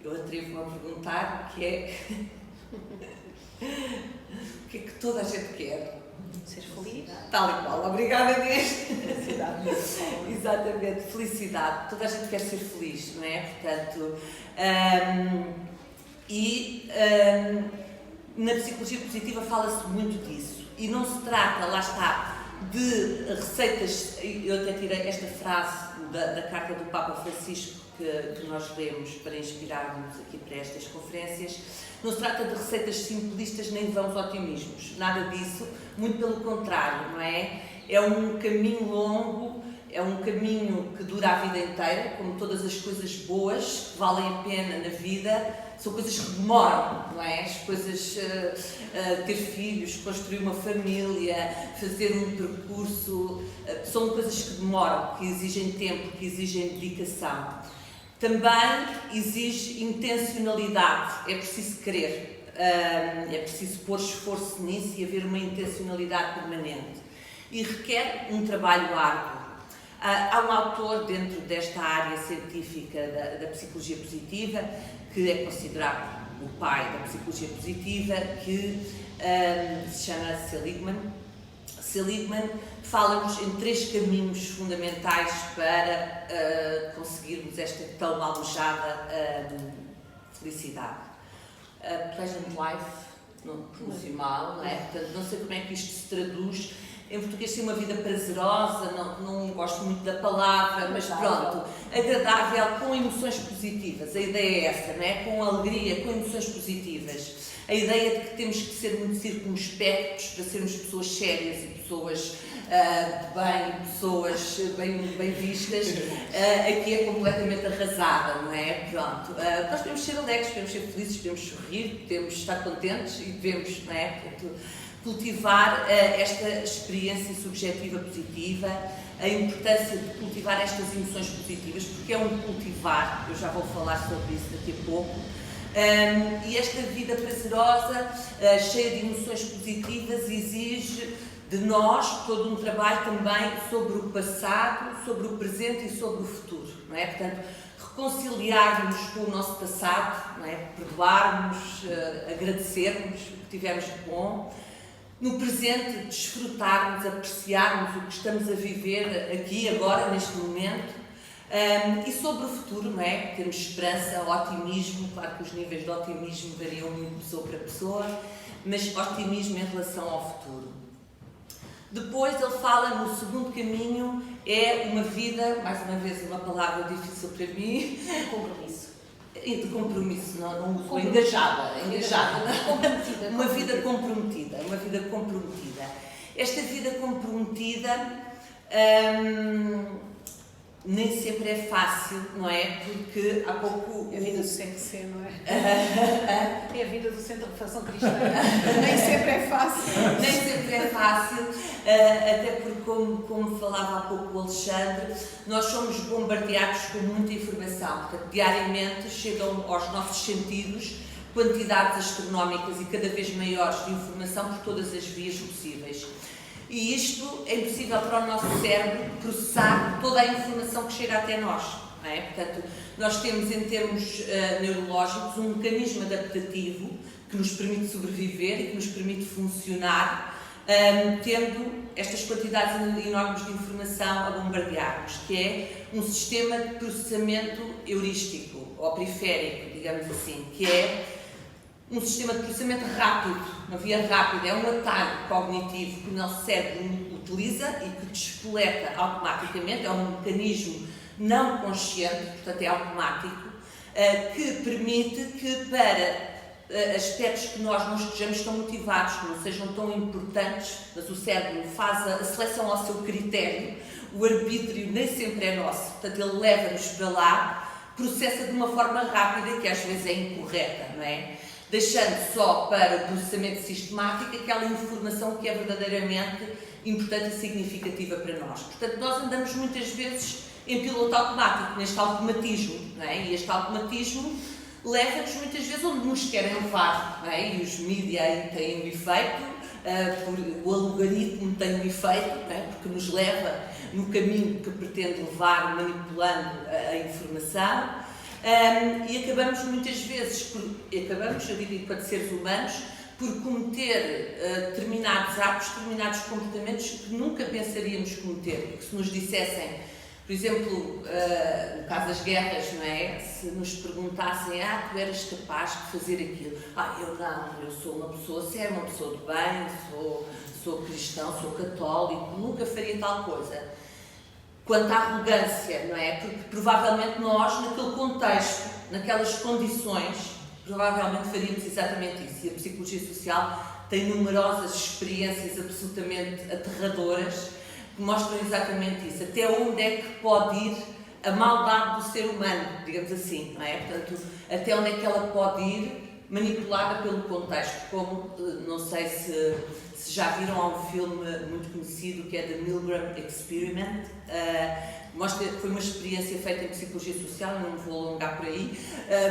eu atrevo-me a perguntar o que é que toda a gente quer. Ser feliz. Tal e qual. Obrigada, Inês. Felicidade. Exatamente, felicidade. Toda a gente quer ser feliz, não é? Portanto, na psicologia positiva fala-se muito disso. E não se trata, lá está, de receitas. Eu até tirei esta frase da carta do Papa Francisco que nós lemos para inspirarmos aqui para estas conferências. Não se trata de receitas simplistas nem vãos otimismos, nada disso, muito pelo contrário, não é? É um caminho longo, é um caminho que dura a vida inteira, como todas as coisas boas que valem a pena na vida, são coisas que demoram, não é? As coisas, ter filhos, construir uma família, fazer um percurso, são coisas que demoram, que exigem tempo, que exigem dedicação. Também exige intencionalidade, é preciso querer, é preciso pôr esforço nisso e haver uma intencionalidade permanente. E requer um trabalho árduo. Há um autor dentro desta área científica da psicologia positiva, que é considerado o pai da psicologia positiva, que se chama Seligman. Seligman fala-nos em 3 caminhos fundamentais para conseguirmos esta tão almejada felicidade. Pleasant life, não pronuncio mal, não é? Portanto, não sei como é que isto se traduz. Em português tem uma vida prazerosa, não gosto muito da palavra, mas pronto, agradável, com emoções positivas. A ideia é essa, não é? Com alegria, com emoções positivas. A ideia de que temos que ser muito circunspectos para sermos pessoas sérias e pessoas pessoas bem vistas, aqui é completamente arrasada, não é? Pronto. Nós podemos ser alegres, podemos ser felizes, podemos sorrir, podemos estar contentes e devemos, não é? Portanto, cultivar esta experiência subjetiva positiva, a importância de cultivar estas emoções positivas, porque é um cultivar, eu já vou falar sobre isso daqui a pouco, e esta vida prazerosa, cheia de emoções positivas, exige de nós todo um trabalho também sobre o passado, sobre o presente e sobre o futuro, não é? Portanto, reconciliarmos com o nosso passado, não é? Perdoarmos, agradecermos o que tivemos de bom, no presente desfrutarmos, apreciarmos o que estamos a viver aqui, agora, neste momento, e sobre o futuro, não é? Termos esperança, otimismo, claro que os níveis de otimismo variam muito de pessoa para pessoa, mas otimismo em relação ao futuro. Depois ele fala no segundo caminho, é uma vida, mais uma vez uma palavra difícil para mim, Compromisso. de compromisso, não uso, engajada, Comprometida. uma vida comprometida, uma vida comprometida. Esta vida comprometida nem sempre é fácil, não é? Porque há pouco... É a vida do CNC, não é? É a vida do Centro de Refeição Cristã. Nem sempre é fácil. Nem sempre é fácil, até porque, como falava há pouco o Alexandre, nós somos bombardeados com muita informação. Portanto, diariamente chegam aos nossos sentidos quantidades astronómicas e cada vez maiores de informação por todas as vias possíveis. E isto é impossível para o nosso cérebro processar toda a informação que chega até nós. Não é? Portanto, nós temos, em termos neurológicos, um mecanismo adaptativo que nos permite sobreviver e que nos permite funcionar, tendo estas quantidades enormes de informação a bombardear-nos, que é um sistema de processamento heurístico, ou periférico, digamos assim, que é um sistema de processamento rápido, uma via rápida, é um atalho cognitivo que o nosso cérebro utiliza e que despoleta automaticamente, é um mecanismo não consciente, portanto é automático, que permite que para aspectos que nós não estejamos tão motivados, que não sejam tão importantes, mas o cérebro faz a seleção ao seu critério, o arbítrio nem sempre é nosso, portanto ele leva-nos para lá, processa de uma forma rápida que às vezes é incorreta, não é? Deixando só para o processamento sistemático aquela informação que é verdadeiramente importante e significativa para nós. Portanto, nós andamos muitas vezes em piloto automático, neste automatismo, não é? E este automatismo leva-nos muitas vezes onde nos querem levar, não é? E os mídias aí têm um efeito, o algoritmo tem um efeito, não é? Porque nos leva no caminho que pretende levar, manipulando a informação. E acabamos muitas vezes, eu digo enquanto seres humanos, por cometer determinados atos, determinados comportamentos que nunca pensaríamos cometer. Porque se nos dissessem, por exemplo, no caso das guerras, não é? Se nos perguntassem, tu eras capaz de fazer aquilo? Eu não, eu sou uma pessoa séria, uma pessoa de bem, sou cristão, sou católico, nunca faria tal coisa. Quanto à arrogância, não é? Porque provavelmente nós, naquele contexto, naquelas condições, provavelmente faríamos exatamente isso. E a psicologia social tem numerosas experiências absolutamente aterradoras que mostram exatamente isso. Até onde é que pode ir a maldade do ser humano, digamos assim, não é? Portanto, até onde é que ela pode ir manipulada pelo contexto, como, não sei se já viram, há um filme muito conhecido que é The Milgram Experiment, foi uma experiência feita em psicologia social, não me vou alongar por aí,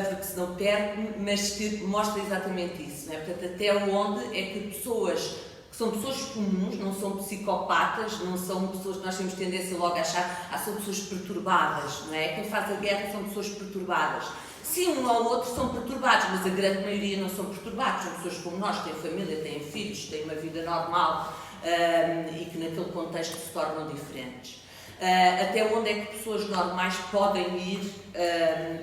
porque senão perco-me, mas que mostra exatamente isso, não é? Portanto, até onde é que pessoas que são pessoas comuns, não são psicopatas, não são pessoas que nós temos tendência logo a achar, são pessoas perturbadas, não é? Quem faz a guerra são pessoas perturbadas. Sim, um ou outro são perturbados, mas a grande maioria não são perturbados. São pessoas como nós, têm família, têm filhos, têm uma vida normal e que naquele contexto se tornam diferentes. Até onde é que pessoas normais podem ir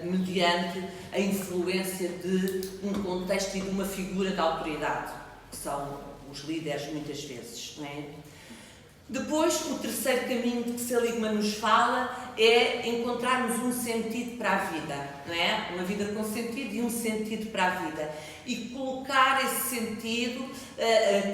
mediante a influência de um contexto e de uma figura de autoridade, que são os líderes muitas vezes, não é? Depois, o terceiro caminho de que Seligman nos fala é encontrarmos um sentido para a vida, não é? Uma vida com sentido e um sentido para a vida. E colocar esse sentido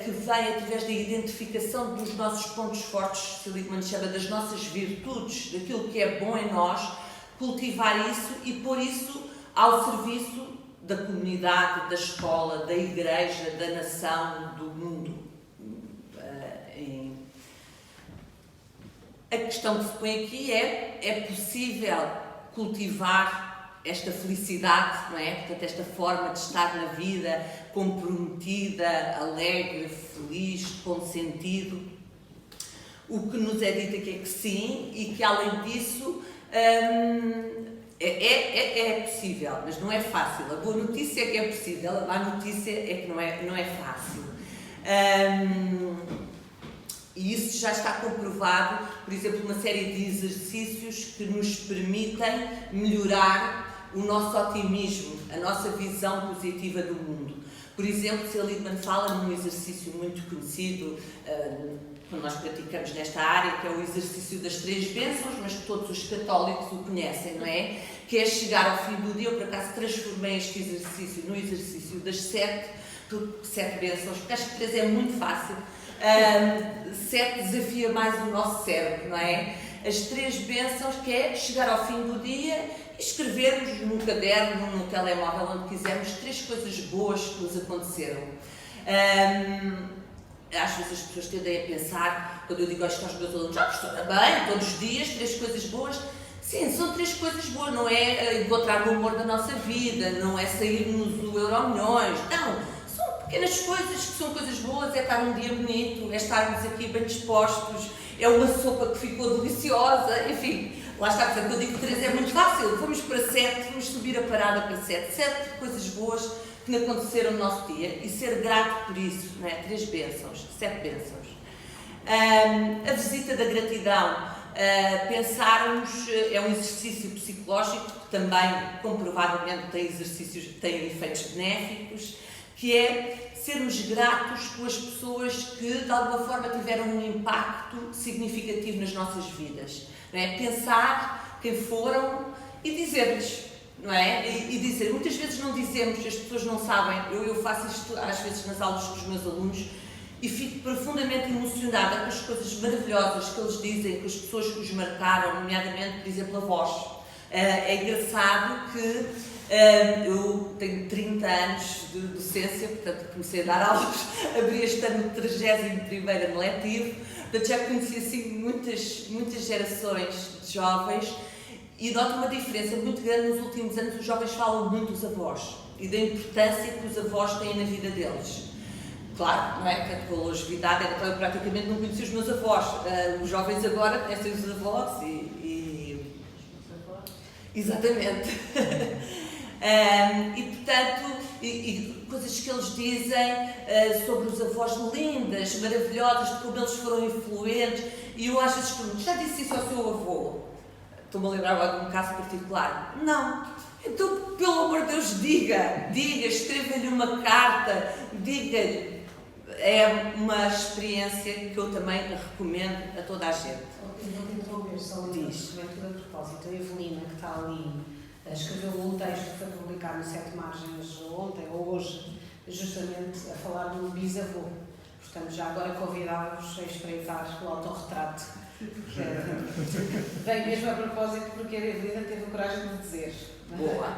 que vem através da identificação dos nossos pontos fortes, Seligman chama das nossas virtudes, daquilo que é bom em nós, cultivar isso e pôr isso ao serviço da comunidade, da escola, da igreja, da nação, do mundo. A questão que se põe aqui é possível cultivar esta felicidade, não é? Portanto, esta forma de estar na vida comprometida, alegre, feliz, com sentido. O que nos é dito aqui é que sim, e que além disso É possível, mas não é fácil. A boa notícia é que é possível, a má notícia é que não é fácil. E isso já está comprovado, por exemplo, uma série de exercícios que nos permitem melhorar o nosso otimismo, a nossa visão positiva do mundo. Por exemplo, Seligman fala num exercício muito conhecido, quando nós praticamos nesta área, que é o exercício das 3 bênçãos, mas que todos os católicos o conhecem, não é? Que é chegar ao fim do dia. Eu, por acaso, transformei este exercício no exercício das 7 bênçãos, porque acho que 3 é muito fácil. 7 desafia mais o nosso cérebro, não é? As 3 bênçãos, que é chegar ao fim do dia e escrevermos num caderno, no telemóvel, onde quisermos, 3 coisas boas que nos aconteceram. Às vezes as pessoas tendem a pensar, quando eu digo isto aos meus alunos, estou bem, todos os dias, 3 coisas boas. Sim, são 3 coisas boas, não é encontrar o amor da nossa vida, não é sairmos do Euromilhões, não. Pequenas coisas que são coisas boas, é estar um dia bonito, é estarmos aqui bem dispostos, é uma sopa que ficou deliciosa, enfim, lá está, portanto, eu digo que 3 é muito fácil, vamos para 7, vamos subir a parada para 7, 7 coisas boas que nos aconteceram no nosso dia e ser grato por isso, não é? 3 bênçãos, 7 bênçãos. A visita da gratidão, pensarmos, é um exercício psicológico que também comprovadamente tem efeitos benéficos, que é sermos gratos pelas pessoas que de alguma forma tiveram um impacto significativo nas nossas vidas, não é? Pensar quem foram e dizer-lhes, não é? E dizer, muitas vezes não dizemos, as pessoas não sabem, eu faço isto às vezes nas aulas com os meus alunos e fico profundamente emocionada com as coisas maravilhosas que eles dizem, com as pessoas que os marcaram, nomeadamente, por exemplo, avós. É engraçado que eu tenho 30 anos de docência, portanto comecei a dar aulas, abri este ano o 31º ano letivo, portanto já conheci assim muitas gerações de jovens e noto uma diferença muito grande nos últimos anos. Os jovens falam muito dos avós e da importância que os avós têm na vida deles. Claro, não é? Portanto, com a longevidade, eu praticamente não conheci os meus avós. Os jovens agora conhecem os avós Exatamente. E portanto, coisas que eles dizem sobre os avós lindas, maravilhosas, de como eles foram influentes, e eu às vezes pergunto, já disse isso ao seu avô? Estou-me a lembrar agora de um caso particular. Não. Então, pelo amor de Deus, diga, escreva-lhe uma carta, diga-lhe. É uma experiência que eu também recomendo a toda a gente. Eu vou te interromper só um momento a propósito. A Evelina, que está ali, escreveu um texto que foi publicado no 7 Margens ontem ou hoje, justamente a falar do bisavô. Portanto, já agora convidava-vos a espreitar o autorretrato. Vem mesmo a propósito porque a Evelina teve a coragem de dizer. Boa.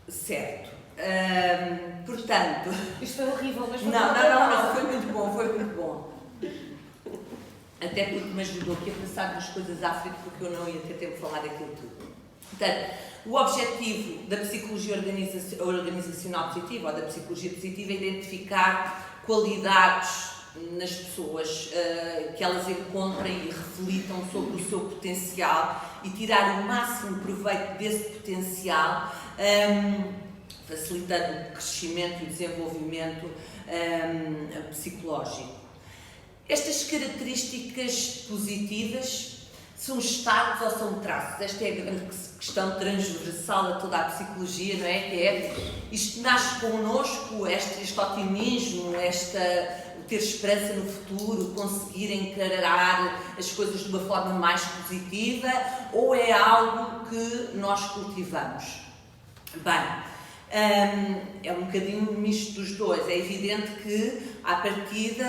Certo. Portanto... Isto foi horrível, mas não, foi muito bom. Até porque me ajudou aqui a pensar nas coisas à frente, porque eu não ia ter tempo de falar daquilo tudo. Portanto, o objetivo da psicologia organizacional positiva ou da psicologia positiva é identificar qualidades nas pessoas que elas encontrem e reflitam sobre o seu potencial e tirar o máximo proveito desse potencial, facilitando o crescimento e o desenvolvimento psicológico. Estas características positivas são estados ou são traços? Esta é a grande questão transversal a toda a psicologia, não é? Que é, isto nasce connosco, este otimismo, ter esperança no futuro, conseguir encarar as coisas de uma forma mais positiva, ou é algo que nós cultivamos? Bem, é um bocadinho um misto dos dois. É evidente que, à partida,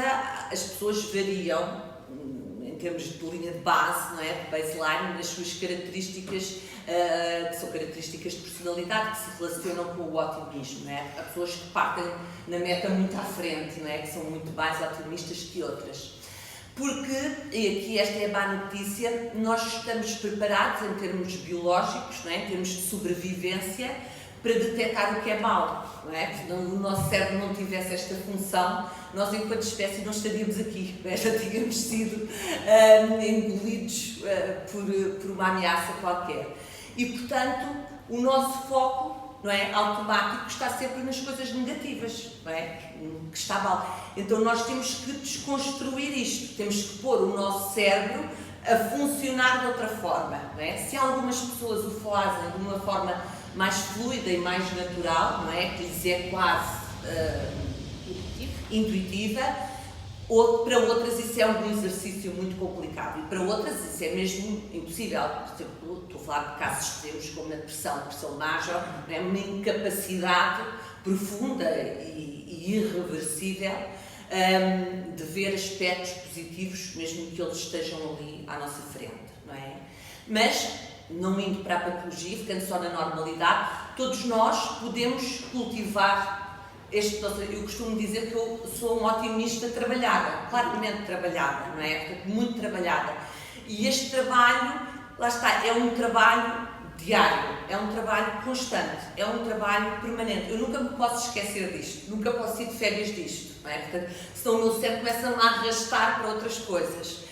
as pessoas variam, em termos de linha de base, não é? De baseline, nas suas características, que são características de personalidade, que se relacionam com o otimismo, não é? Há pessoas que partem na meta muito à frente, não é? Que são muito mais otimistas que outras. Porque, e aqui esta é a má notícia, nós estamos preparados em termos biológicos, não é? Em termos de sobrevivência, para detectar o que é mau, não é? Se o nosso cérebro não tivesse esta função, nós enquanto espécie não estaríamos aqui, não é? Já tínhamos sido engolidos por uma ameaça qualquer. E, portanto, o nosso foco, não é, automático está sempre nas coisas negativas, não é? Que está mal. Então nós temos que desconstruir isto, temos que pôr o nosso cérebro a funcionar de outra forma, não é? Se algumas pessoas o fazem de uma forma mais fluida e mais natural, não é? Que lhes é quase intuitiva, ou para outras isso é um exercício muito complicado e para outras isso é mesmo impossível. Por exemplo, estou a falar de casos extremos como a depressão major, é uma incapacidade profunda e irreversível de ver aspectos positivos, mesmo que eles estejam ali à nossa frente, não é? Mas, não indo para a patologia, ficando só na normalidade, todos nós podemos cultivar eu costumo dizer que eu sou uma otimista trabalhada, claramente trabalhada, não é? Portanto, muito trabalhada. E este trabalho, lá está, é um trabalho diário, é um trabalho constante, é um trabalho permanente. Eu nunca me posso esquecer disto, nunca posso ir de férias disto, não é? Portanto, senão o meu cérebro começa-me a arrastar para outras coisas.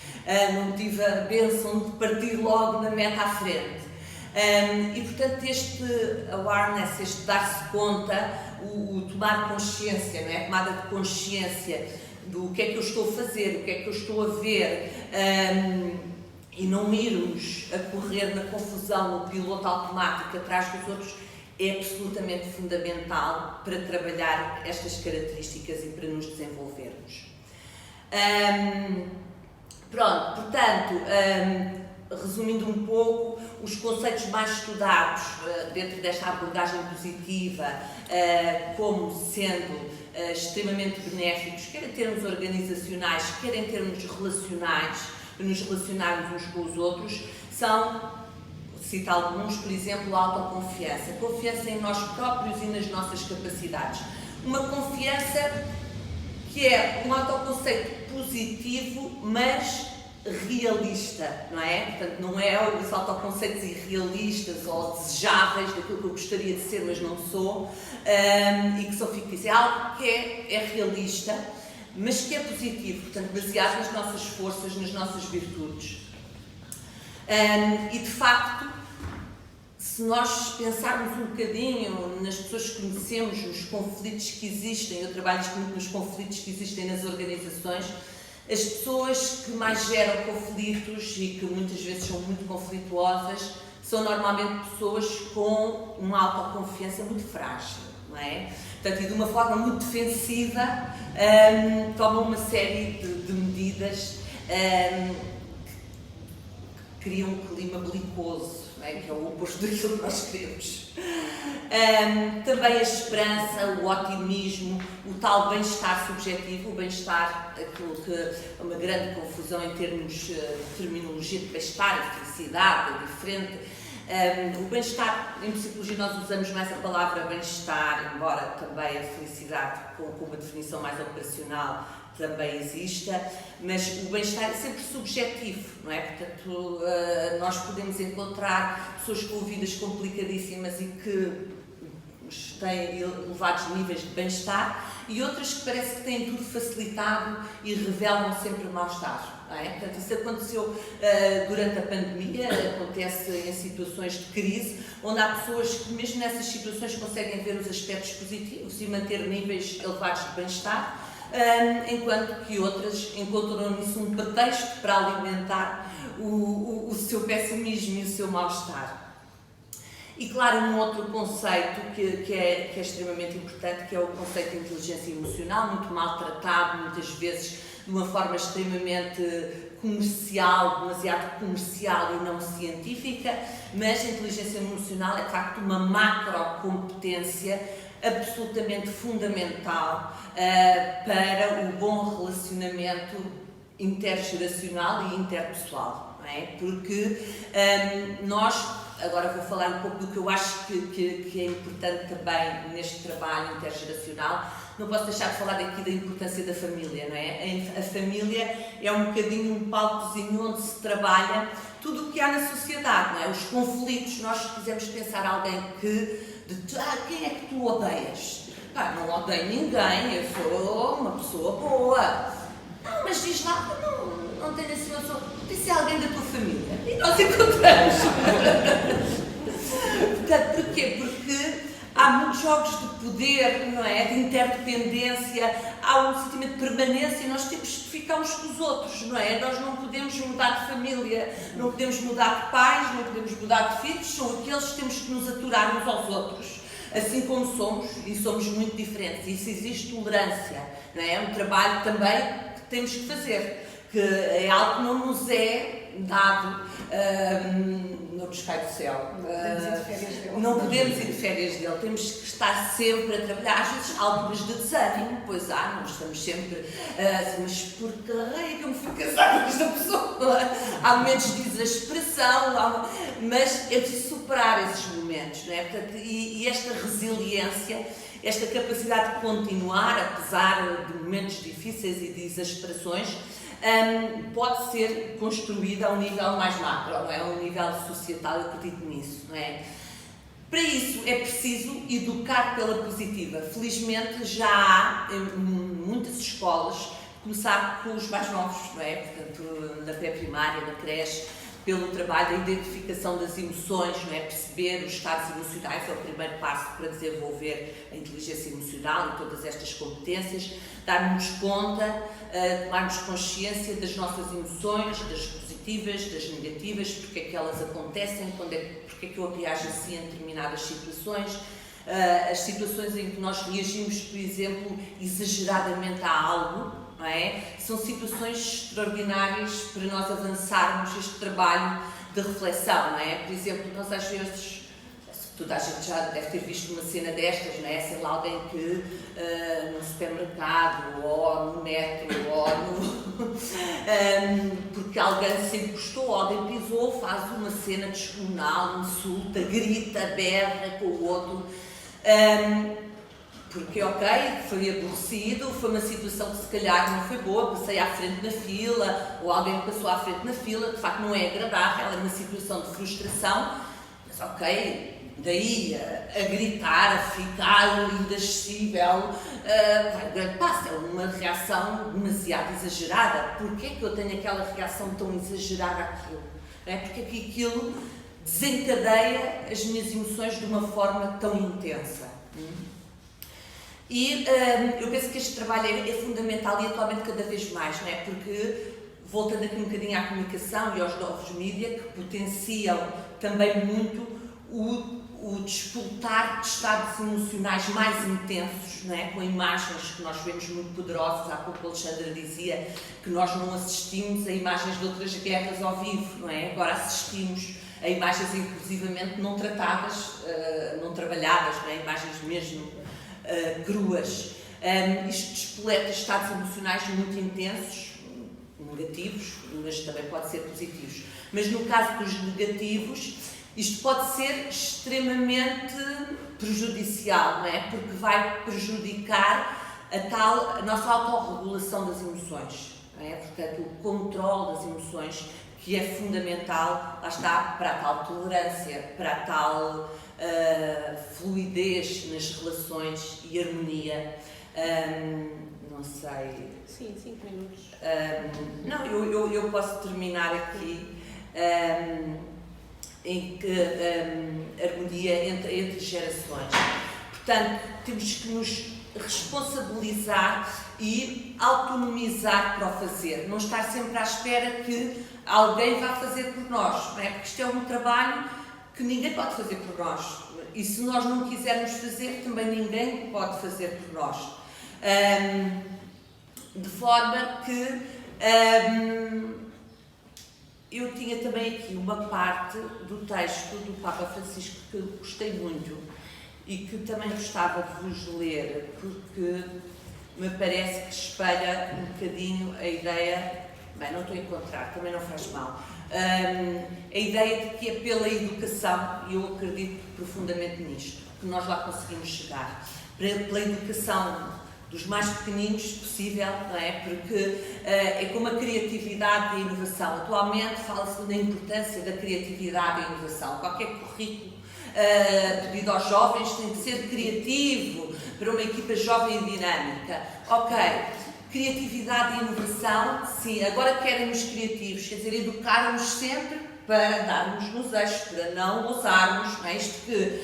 Não tive a bênção de partir logo na meta à frente. E portanto este awareness, este dar-se conta, o tomar consciência, não é? A tomada de consciência do que é que eu estou a fazer, o que é que eu estou a ver, e não irmos a correr na confusão, no piloto automático atrás dos outros, é absolutamente fundamental para trabalhar estas características e para nos desenvolvermos. Pronto, portanto, resumindo um pouco, os conceitos mais estudados dentro desta abordagem positiva como sendo extremamente benéficos, quer em termos organizacionais, quer em termos relacionais, para nos relacionarmos uns com os outros, são, cito alguns, por exemplo, a autoconfiança. Confiança em nós próprios e nas nossas capacidades. Uma confiança que é um autoconceito positivo, mas realista, não é? Portanto, não é os autoconceitos irrealistas ou desejáveis daquilo que eu gostaria de ser, mas não sou, e que são fictícios. É algo que é realista, mas que é positivo, portanto, baseado nas nossas forças, nas nossas virtudes. E, de facto, se nós pensarmos um bocadinho nas pessoas que conhecemos, nos conflitos que existem, eu trabalho muito nos conflitos que existem nas organizações, as pessoas que mais geram conflitos e que muitas vezes são muito conflituosas são normalmente pessoas com uma autoconfiança muito frágil, não é? Portanto, e de uma forma muito defensiva, tomam uma série de medidas que criam um clima belicoso, não é? Que é o oposto daquilo que nós queremos. Também a esperança, o otimismo, o tal bem-estar subjetivo, o bem-estar, aquilo que é uma grande confusão em termos de terminologia de bem-estar e felicidade, é diferente. O bem-estar, em psicologia nós usamos mais a palavra bem-estar, embora também a felicidade com uma definição mais operacional também exista, mas o bem-estar é sempre subjetivo, não é? Portanto, nós podemos encontrar pessoas com vidas complicadíssimas e que têm elevados níveis de bem-estar e outras que parece que têm tudo facilitado e revelam sempre mal-estar, não é? Portanto, isso aconteceu durante a pandemia, acontece em situações de crise, onde há pessoas que mesmo nessas situações conseguem ver os aspectos positivos e manter níveis elevados de bem-estar, enquanto que outras encontram nisso um pretexto para alimentar o seu pessimismo e o seu mal-estar. E claro, um outro conceito que é extremamente importante, que é o conceito de inteligência emocional, muito maltratado, muitas vezes de uma forma extremamente comercial, demasiado comercial e não científica, mas a inteligência emocional é de facto uma macrocompetência absolutamente fundamental para o bom relacionamento intergeracional e interpessoal, não é? Porque nós, agora vou falar um pouco do que eu acho que é importante também neste trabalho intergeracional, não posso deixar de falar aqui da importância da família, não é? A família é um bocadinho um palcozinho onde se trabalha tudo o que há na sociedade, não é? Os conflitos, nós quisermos pensar alguém quem é que tu odeias? Não odeio ninguém, eu sou uma pessoa boa. Não, mas diz lá, não tenho assim uma pessoa, tem se alguém da tua família. E nós encontramos. Portanto, porquê? Porque há muitos jogos de poder, não é? De interdependência, há um sentimento de permanência e nós temos que ficar uns com os outros, não é? Nós não podemos mudar de família, não podemos mudar de pais, não podemos mudar de filhos, são aqueles que temos que nos aturar uns aos outros, assim como somos, e somos muito diferentes. Isso existe tolerância, não é? É um trabalho também que temos que fazer, que é algo que não nos é dado, não nos cai do céu. Não podemos ir de férias dele, temos que estar sempre a trabalhar. Às vezes há alturas de desânimo, pois há, nós estamos sempre mas por que raio que eu me fui casar com esta pessoa? Há momentos de exasperação, mas é preciso superar esses momentos, não é? Portanto, e esta resiliência, esta capacidade de continuar, apesar de momentos difíceis e de exasperações, pode ser construída a um nível mais macro, não é? A um nível societal, eu acredito nisso, não é? Para isso é preciso educar pela positiva. Felizmente já há em muitas escolas, começar com os mais novos, não é? Portanto, na pré-primária, na creche, pelo trabalho da identificação das emoções, não é? Perceber os estados emocionais é o primeiro passo para desenvolver a inteligência emocional e todas estas competências, darmos conta, tomarmos consciência das nossas emoções, das positivas, das negativas, porque é que elas acontecem, porque é que eu reajo assim em determinadas situações, as situações em que nós reagimos, por exemplo, exageradamente a algo, não é? São situações extraordinárias para nós avançarmos este trabalho de reflexão, não é? Por exemplo, nós às vezes, toda a gente já deve ter visto uma cena destas, não é? Sei lá, alguém que no supermercado, ou no metro, ou porque alguém se encostou, ou alguém pisou, faz uma cena descomunal, insulta, grita, berra com o outro. Porque, ok, foi aborrecido, foi uma situação que se calhar não foi boa, passei à frente na fila, ou alguém passou à frente na fila, de facto não é agradável, é uma situação de frustração, mas ok, daí a gritar, a ficar indescível, vai um grande passo, é uma reação demasiado exagerada. Porquê que eu tenho aquela reação tão exagerada àquilo? É porque é que aquilo desencadeia as minhas emoções de uma forma tão intensa. E eu penso que este trabalho é fundamental e atualmente cada vez mais, não é? Porque, voltando aqui um bocadinho à comunicação e aos novos mídias, que potenciam também muito o despoltar de estados emocionais mais intensos, não é? Com imagens que nós vemos muito poderosas. Há pouco o Alexandre dizia que nós não assistimos a imagens de outras guerras ao vivo, não é? Agora assistimos a imagens inclusivamente não tratadas, não trabalhadas, não é? Imagens mesmo cruas. Isto despoleta estados emocionais muito intensos, negativos, mas também pode ser positivos. Mas no caso dos negativos, isto pode ser extremamente prejudicial, não é? Porque vai prejudicar a nossa autorregulação das emoções, não é? Portanto, o controle das emoções, que é fundamental, lá está, para a tal tolerância, para a tal fluidez nas relações e harmonia. Não sei. Sim, 5 minutos. Não, eu posso terminar aqui em que harmonia entre gerações. Portanto, temos que nos responsabilizar e autonomizar para o fazer, não estar sempre à espera que alguém vá fazer por nós, não é? Porque isto é um trabalho que ninguém pode fazer por nós, e se nós não quisermos fazer, também ninguém pode fazer por nós. De forma que eu tinha também aqui uma parte do texto do Papa Francisco que eu gostei muito e que também gostava de vos ler, porque me parece que espelha um bocadinho a ideia, bem, não estou a encontrar, também não faz mal, a ideia de que é pela educação, e eu acredito profundamente nisto, que nós lá conseguimos chegar, pela educação dos mais pequeninos possível, não é? Porque é como a criatividade e a inovação. Atualmente fala-se da importância da criatividade e a inovação. Qualquer currículo pedido aos jovens tem que ser criativo para uma equipa jovem e dinâmica. Ok, criatividade e inovação, sim, agora querem-nos criativos, quer dizer, educar-nos sempre para darmos nos eixos, para não ousarmos, não é? Isto que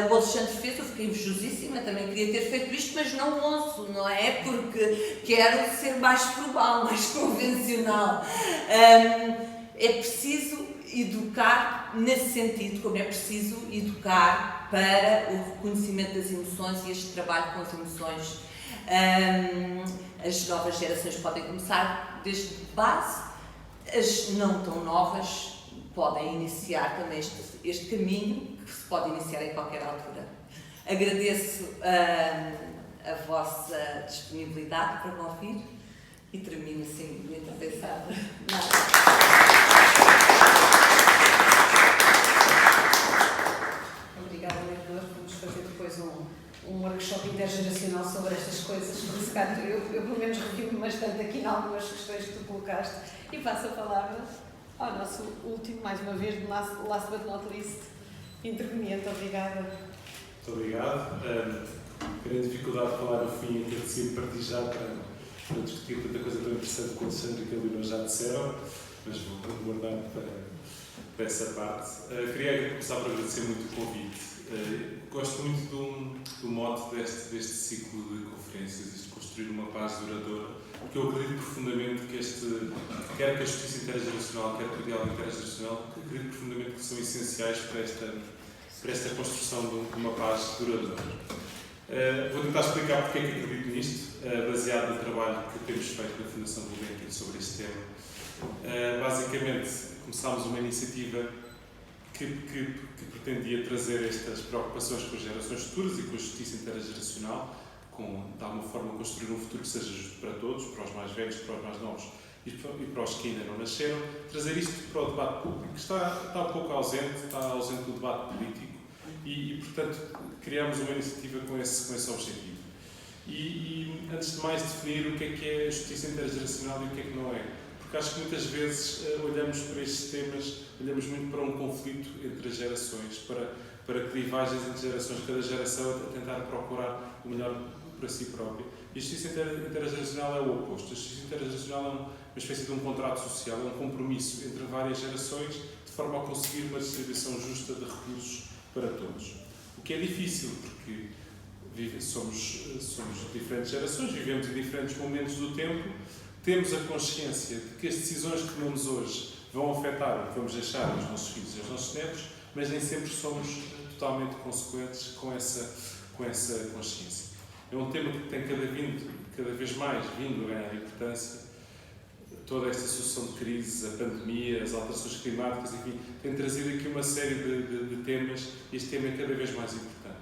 o Alexandre fez, eu fiquei invejosíssima, também queria ter feito isto, mas não ouço, não é? Porque quero ser mais formal, mais convencional. É preciso educar nesse sentido, como é preciso educar para o reconhecimento das emoções e este trabalho com as emoções. As novas gerações podem começar desde base, as não tão novas podem iniciar também este caminho, que se pode iniciar em qualquer altura. Agradeço a vossa disponibilidade para me ouvir e termino assim a minha intervenção. Obrigada, Leonor. Vamos fazer depois um workshop intergeracional sobre estas coisas. Eu pelo menos refiro-me bastante aqui em algumas questões que tu colocaste e passo a palavra ao nosso último, mais uma vez, last but not least, interveniente. Obrigada. Muito obrigado. Grande dificuldade de falar no fim e ter decidido partir já para discutir tanta coisa tão interessante quanto Sandra e a Leonor já disseram, mas vou guardar para essa parte. Queria começar por agradecer muito o convite. Gosto muito do mote deste ciclo de conferências, de construir uma paz duradoura, porque eu acredito profundamente que quer que a justiça intergeracional, quer que o diálogo intergeracional, acredito profundamente que são essenciais para esta construção de uma paz duradoura. Vou tentar explicar porque é que acredito nisto, baseado no trabalho que temos feito na Fundação Gulbenkian sobre este tema. Basicamente, começámos uma iniciativa que pretendia trazer estas preocupações com as gerações futuras e com a justiça intergeracional, de alguma forma construir um futuro que seja justo para todos, para os mais velhos, para os mais novos e para os que ainda não nasceram, trazer isto para o debate público, que está um pouco ausente, está ausente do debate político e portanto, criámos uma iniciativa com esse objetivo. E antes de mais, definir o que é a justiça intergeracional e o que é que não é. Porque acho que muitas vezes olhamos para estes temas, olhamos muito para um conflito entre as gerações, para clivagens entre gerações, cada geração a tentar procurar o melhor para si própria. E a justiça intergeracional é o oposto. A justiça intergeracional é uma espécie de um contrato social, é um compromisso entre várias gerações, de forma a conseguir uma distribuição justa de recursos para todos. O que é difícil, porque somos diferentes gerações, vivemos em diferentes momentos do tempo, temos a consciência de que as decisões que tomamos hoje vão afetar o que vamos deixar aos nossos filhos e aos nossos netos, mas nem sempre somos totalmente consequentes com essa consciência. É um tema que tem cada vez mais vindo a ganhar importância. Toda esta situação de crises, a pandemia, as alterações climáticas, enfim, tem trazido aqui uma série de temas e este tema é cada vez mais importante.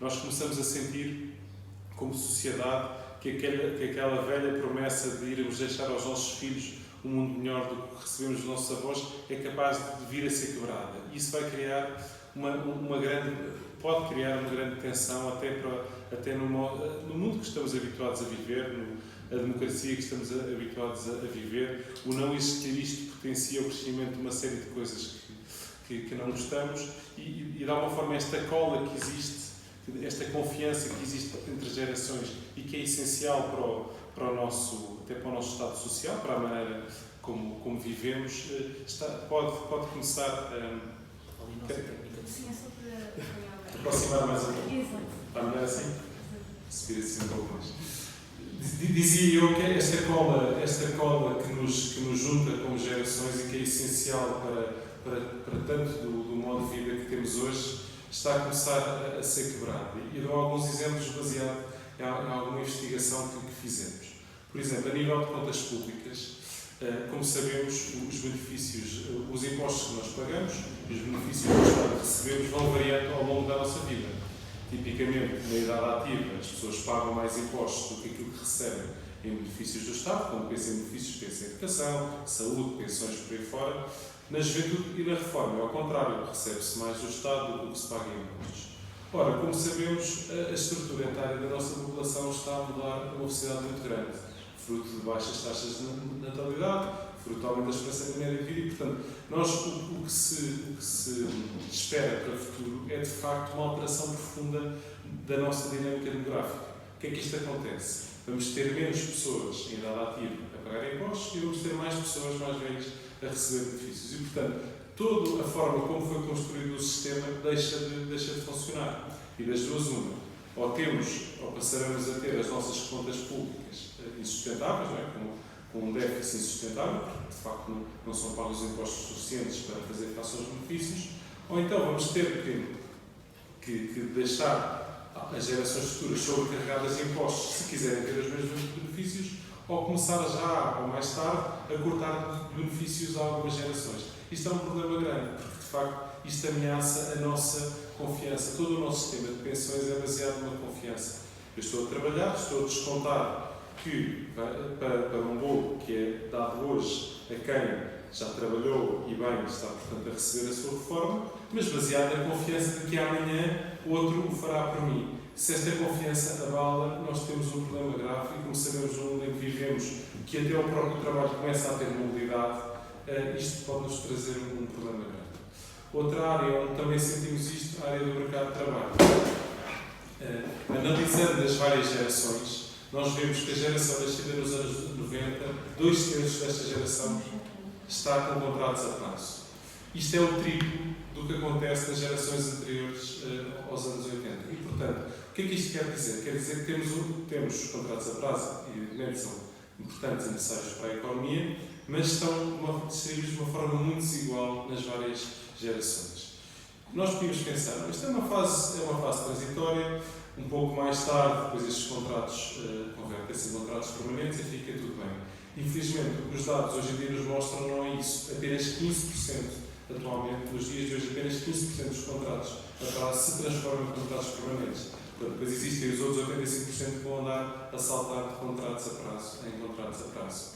Nós começamos a sentir, como sociedade, que aquela velha promessa de irmos deixar aos nossos filhos um mundo melhor do que recebemos dos nossos avós é capaz de vir a ser quebrada. Isso vai criar pode criar uma grande tensão até no mundo que estamos habituados a viver, a democracia que estamos habituados a viver. O não existir isto potencia o crescimento de uma série de coisas que não gostamos e de alguma forma esta cola que existe, esta confiança que existe entre gerações e que é essencial para o nosso estado social, para a maneira como vivemos, pode começar a aproximar mais um pouco. Está melhor assim? Subir assim um pouco mais. Dizia eu que esta cola que nos junta como gerações e que é essencial para tanto do modo de vida que temos hoje, está a começar a ser quebrada. E dou alguns exemplos baseados em alguma investigação que fizemos. Por exemplo, a nível de contas públicas, como sabemos, os benefícios, os impostos que nós pagamos e os benefícios que o Estado recebemos vão variando ao longo da nossa vida. Tipicamente, na idade ativa, as pessoas pagam mais impostos do que aquilo que recebem em benefícios do Estado, como pensa em benefícios, pensa em educação, saúde, pensões por aí fora. Na juventude e na reforma, é ao contrário, recebe-se mais do Estado do que se paga em impostos. Ora, como sabemos, a estrutura etária da nossa população está a mudar a uma velocidade muito grande, fruto de baixas taxas de natalidade, fruto do aumento da esperança média de vida e, portanto, o que se espera para o futuro é, de facto, uma alteração profunda da nossa dinâmica demográfica. O que é que isto acontece? Vamos ter menos pessoas em idade ativa a pagar impostos e vamos ter mais pessoas mais velhas a receber benefícios. E, portanto, toda a forma como foi construído o sistema deixa de funcionar. E das duas, uma. Ou passaremos a ter as nossas contas públicas insustentáveis, não é? Com um déficit insustentável, porque de facto não são pagos impostos suficientes para fazer face aos benefícios, ou então vamos ter que deixar as gerações futuras sobrecarregadas de impostos se quiserem ter os mesmos benefícios, ou começar já ou mais tarde a cortar benefícios a algumas gerações. Isto é um problema grande, porque de facto isto ameaça a nossa confiança. Todo o nosso sistema de pensões é baseado numa confiança. Eu estou a trabalhar, estou a descontar que para um bolo que é dado hoje a quem já trabalhou e bem está, portanto, a receber a sua reforma, mas baseado na confiança de que amanhã outro o fará por mim. Se esta confiança abala, nós temos um problema grave e, como sabemos, no mundo em que vivemos, que até o próprio trabalho começa a ter mobilidade, isto pode nos trazer um problema grande. Outra área onde também sentimos isto, a área do mercado de trabalho. Analisando as várias gerações, nós vemos que a geração nascida nos anos 90, 2/3 desta geração está com contratos a prazo. Isto é o triplo do que acontece nas gerações anteriores aos anos 80. E, portanto, o que é que isto quer dizer? Quer dizer que temos contratos a prazo, e evidentemente são importantes e necessários para a economia, mas estão distribuídos de uma forma muito desigual nas várias gerações. Nós podíamos pensar, isto é uma fase transitória, um pouco mais tarde, depois estes contratos convertem-se em contratos permanentes e fica tudo bem. Infelizmente, o que os dados hoje em dia nos mostram não é isso. Apenas 15%, atualmente, nos dias de hoje, apenas 15% dos contratos a prazo se transformam em contratos permanentes. Portanto, depois existem os outros 85% que vão andar a saltar de contratos a prazo em contratos a prazo.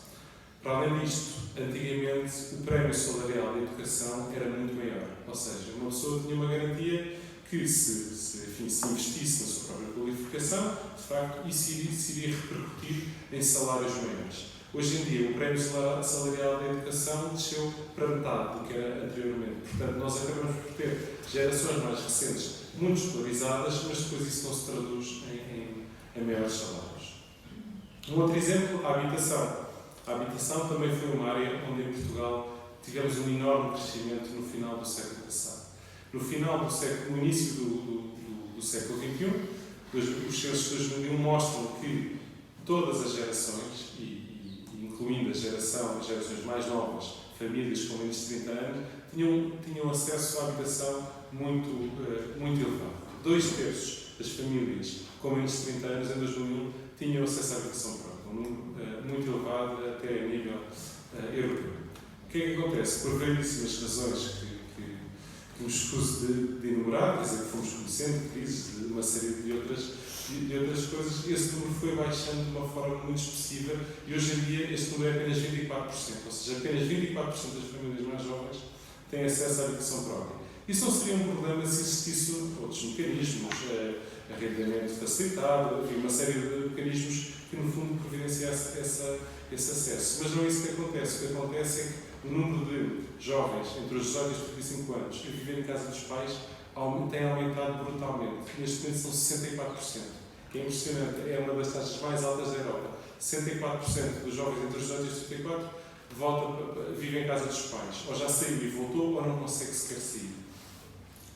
Para além disto, antigamente o prémio salarial da educação era muito maior. Ou seja, uma pessoa tinha uma garantia que se investisse na sua própria qualificação, de facto, isso iria repercutir em salários maiores. Hoje em dia, o prémio salarial da educação desceu para metade do que era anteriormente. Portanto, nós acabamos por ter gerações mais recentes muito escolarizadas, mas depois isso não se traduz em maiores salários. Um outro exemplo, a habitação. A habitação também foi uma área onde em Portugal tivemos um enorme crescimento no final do século passado. No início do século XXI, os censos de 2001 mostram que todas as gerações, incluindo as gerações mais novas, famílias com menos de 30 anos, tinham acesso à habitação muito elevado. 2/3 das famílias com menos de 30 anos em 2001 tinham acesso à habitação própria, um número muito elevado até a nível europeu. O que é que acontece? Por variedíssimas razões que nos escuso de enumerar, quer dizer, que fomos conhecendo, crises de uma série de outras coisas, esse número foi baixando de uma forma muito expressiva e hoje em dia este número é apenas 24%, ou seja, apenas 24% das famílias mais jovens têm acesso à habitação própria. Isso não seria um problema se existissem outros mecanismos, arrendamento facilitado e uma série de mecanismos que no fundo providenciassem esse acesso. Mas não é isso que acontece. O que acontece é que o número de jovens entre os 18 e os 35 anos que vivem em casa dos pais tem aumentado brutalmente. Neste momento são 64%, que é impressionante. É uma das taxas mais altas da Europa. 64% dos jovens entre os 18 e os 34 vivem em casa dos pais. Ou já saiu e voltou, ou não consegue sequer sair.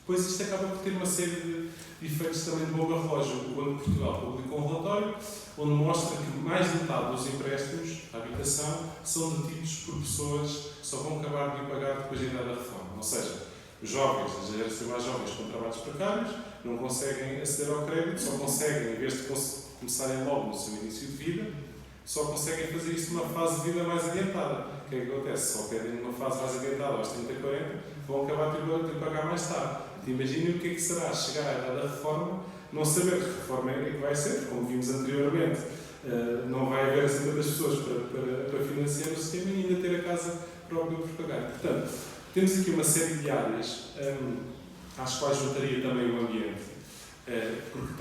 Pois isto acaba por ter uma série de efeitos também de bomba relógio. O Banco de Portugal publicou um relatório onde mostra que mais de metade dos empréstimos à habitação são detidos por pessoas que só vão acabar de pagar depois da idade da reforma. Ou seja, os jovens, as gerações mais jovens com trabalhos precários, não conseguem aceder ao crédito, só conseguem, em vez de começarem logo no seu início de vida, só conseguem fazer isto numa fase de vida mais adiantada. O que é que acontece? Só pedem numa fase mais adiantada, aos 30, 40, vão acabar de pagar mais tarde. Imaginem o que é que será chegar à idade da reforma, não saber que reforma é que vai ser, como vimos anteriormente, não vai haver assim tantas pessoas para financiar o sistema e ainda ter a casa própria por pagar. Portanto, temos aqui uma série de áreas às quais juntaria também o ambiente. porque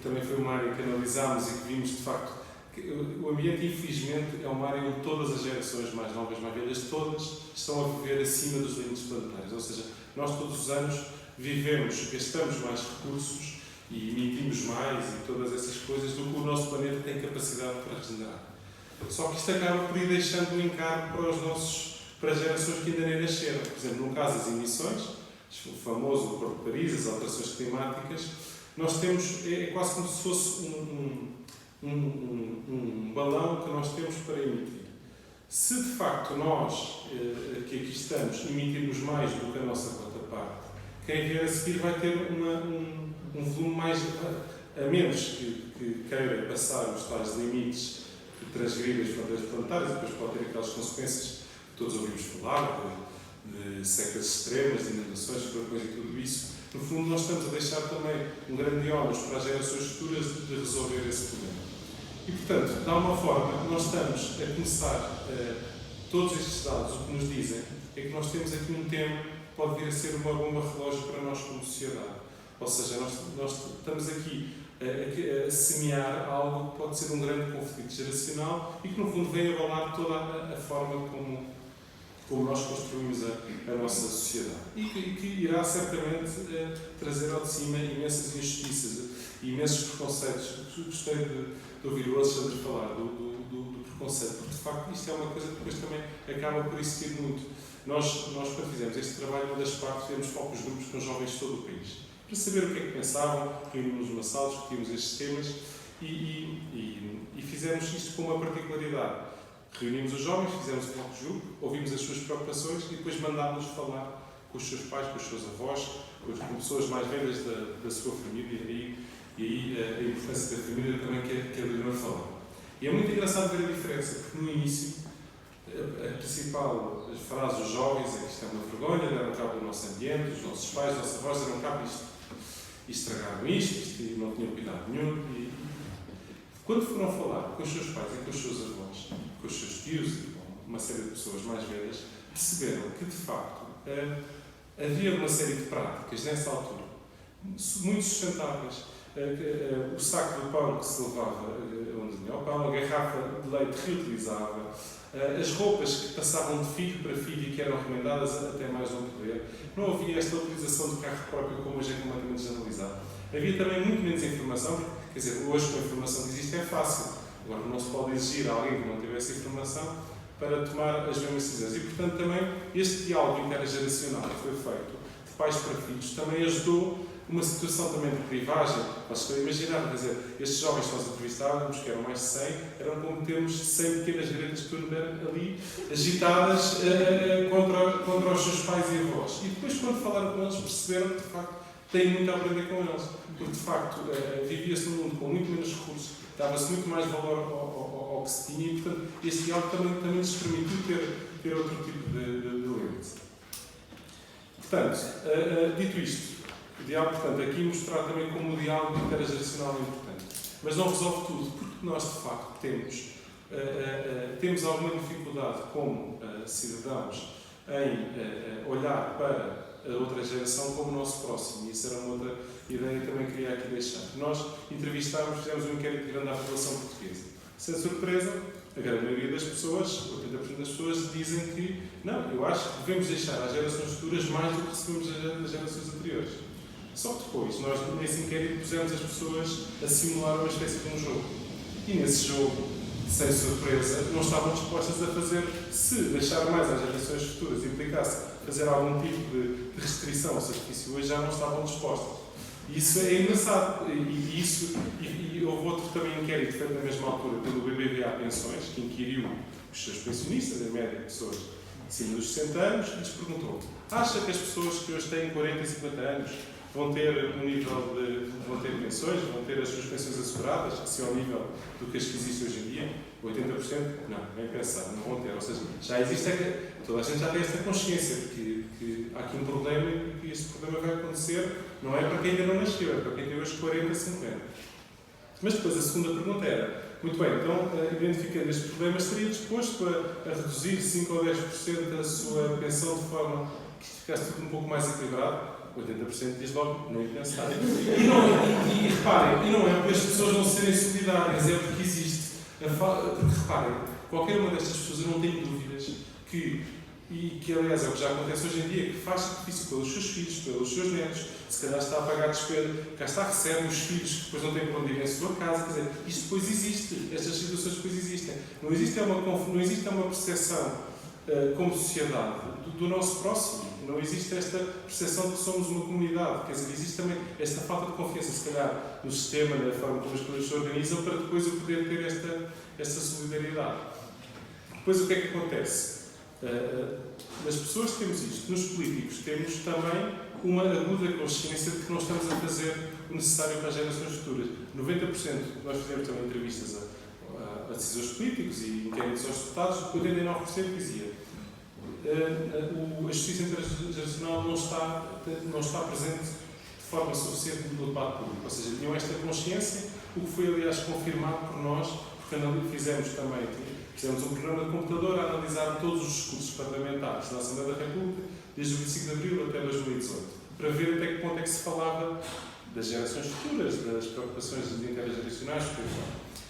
também foi uma área que analisámos e que vimos, de facto, que o ambiente, infelizmente, é uma área onde todas as gerações mais novas, mais velhas, todas estão a viver acima dos limites planetários. Ou seja, nós todos os anos vivemos, gastamos mais recursos e emitimos mais e todas essas coisas do que o nosso planeta tem capacidade para regenerar. Só que isto acaba por ir deixando um encargo para as gerações que ainda nem nasceram. Por exemplo, no caso das emissões, o famoso Acordo de Paris, as alterações climáticas, nós temos, é quase como se fosse um balão que nós temos para emitir. Se de facto nós, que aqui estamos, emitirmos mais do que a nossa cota parte, quem vier a seguir vai ter um volume mais, a menos que queira passar os tais limites de transgredir as fronteiras planetárias, e depois pode ter aquelas consequências que todos ouvimos falar, de secas extremas, de inundações, furacões e tudo isso. No fundo, nós estamos a deixar também um grande ónus para as gerações futuras de resolver esse problema. E, portanto, de alguma forma, nós estamos a começar, todos estes dados, o que nos dizem é que nós temos aqui um tema que pode vir a ser uma bomba relógio para nós como sociedade. Ou seja, nós estamos aqui a semear algo que pode ser um grande conflito geracional e que, no fundo, vem abalar toda a forma como nós construímos a nossa sociedade. E que irá certamente trazer ao de cima imensas injustiças e imensos preconceitos. Gostei de ouvir o Alexandre falar do preconceito, porque de facto isto é uma coisa que depois também acaba por existir muito. Nós quando fizemos este trabalho, uma das partes, fizemos focos grupos com jovens de todo o país, para saber o que é que pensavam, reunimos numa sala, discutimos estes temas e fizemos isto com uma particularidade. Reunimos os jovens, fizemos um foco de grupo, ouvimos as suas preocupações e depois mandámos-los falar com os seus pais, com os seus avós, com pessoas mais velhas da sua família e aí a importância da família também que a Leonor falou. E é muito engraçado ver a diferença, porque no início a principal frase dos jovens é que isto é uma vergonha, deram cabo do nosso ambiente, os nossos pais, os nossos avós deram cabo disto. E estragaram isto e não tinham cuidado nenhum. E quando foram falar com os seus pais e com os seus avós, com os seus tios e com uma série de pessoas mais velhas, perceberam que, de facto, havia uma série de práticas nessa altura muito sustentáveis. O saco de pão que se levava onde vinha o pão, a garrafa de leite reutilizável, as roupas que passavam de filho para filho e que eram recomendadas até mais não poder. Não havia esta utilização de carro próprio como hoje é completamente generalizado. Havia também muito menos informação, quer dizer, hoje com a informação que existe é fácil. Agora não se pode exigir a alguém que não tivesse informação para tomar as mesmas decisões. E, portanto, também este diálogo intergeracional que foi feito de pais para filhos também ajudou uma situação também de privagem. Nós podemos imaginar, quer dizer, estes jovens que nós entrevistávamos, que eram mais de 100, eram como termos 100 pequenas gretas de Thunberg ali, agitadas contra os seus pais e avós. E depois, quando falaram com eles, perceberam que, de facto, têm muito a aprender com eles. Porque, de facto, vivia-se num mundo com muito menos recursos, dava-se muito mais valor ao que se tinha e, portanto, este diálogo também nos permitiu ter outro tipo de lente. Portanto, dito isto, o diálogo, portanto, aqui mostrar também como o diálogo intergeracional é importante. Mas não resolve tudo, porque nós, de facto, temos alguma dificuldade como cidadãos em olhar para a outra geração como o nosso próximo. E isso era uma outra ideia que também queria aqui deixar. Nós entrevistámos, fizemos um inquérito grande à população portuguesa. Sem surpresa, a grande maioria das pessoas, 80% das pessoas, dizem que não, eu acho que devemos deixar às gerações futuras mais do que recebemos das gerações anteriores. Só que depois, nós nesse inquérito pusemos as pessoas a simular uma espécie de um jogo. E nesse jogo, sem surpresa, não estavam dispostas a fazer, se deixar mais às gerações futuras implicasse fazer algum tipo de restrição ao sacrifício hoje, já não estavam dispostas. E isso é engraçado. E houve outro também inquérito feito na mesma altura pelo BBVA Pensões, que inquiriu os seus pensionistas, em média pessoas acima dos 60 anos, e lhes perguntou: acha que as pessoas que hoje têm 40 e 50 anos vão ter um nível vão ter pensões, vão ter as suas pensões asseguradas, assim ao nível do que as que existem hoje em dia? 80%? Não, nem pensar, não vão ter. Ou seja, já existe, toda a gente já tem esta consciência de que há aqui um problema e que este problema vai acontecer, não é para quem ainda não nasceu, é para quem tem hoje 40, 50. Mas depois a segunda pergunta era: muito bem, então, identificando estes problemas, estaria disposto a reduzir 5 ou 10% da sua pensão de forma que ficasse tudo um pouco mais equilibrado? 80% diz logo, nem pensar. E reparem, e não é porque as pessoas não serem solidárias, é porque existe. Porque reparem, qualquer uma destas pessoas, eu não tenho dúvidas que aliás é o que já acontece hoje em dia, que faz sacrifício pelos seus filhos, pelos seus netos, se calhar está a pagar despesa, cá está, recebe os filhos que depois não têm para onde ir em sua casa, quer dizer, isto depois existe, estas situações depois existem. Não existe uma percepção como sociedade do nosso próximo, não existe esta percepção de que somos uma comunidade, quer dizer, existe também esta falta de confiança, se calhar, no sistema, na forma como as coisas se organizam, para depois eu poder ter esta solidariedade. Depois o que é que acontece? Nas pessoas temos isto, nos políticos temos também uma aguda consciência de que não estamos a fazer o necessário para as gerações futuras. 90%, nós fizemos também entrevistas a decisores políticos e inquéritos aos deputados, 89% dizia a justiça intergeracional não está presente de forma suficiente no debate público. Ou seja, tinham esta consciência, o que foi aliás confirmado por nós, porque fizemos um programa de computador a analisar todos os discursos parlamentares na Assembleia da República, desde o 25 de Abril até 2018, para ver até que ponto é que se falava das gerações futuras, das preocupações intergeracionais,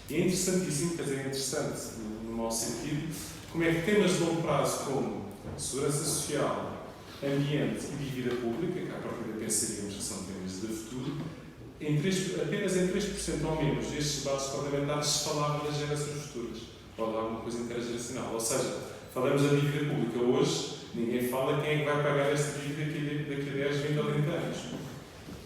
e é interessantíssimo, quer dizer, é interessante, no mau sentido, como é que temas de longo prazo como segurança social, ambiente e dívida pública, que à partida pensaríamos que são temas de futuro, apenas em 3% ou menos destes debates parlamentares se falava das gerações futuras, ou de alguma coisa intergeracional. Ou seja, falamos da dívida pública hoje, ninguém fala quem é que vai pagar esta dívida daqui a 10, 20 ou 30 anos.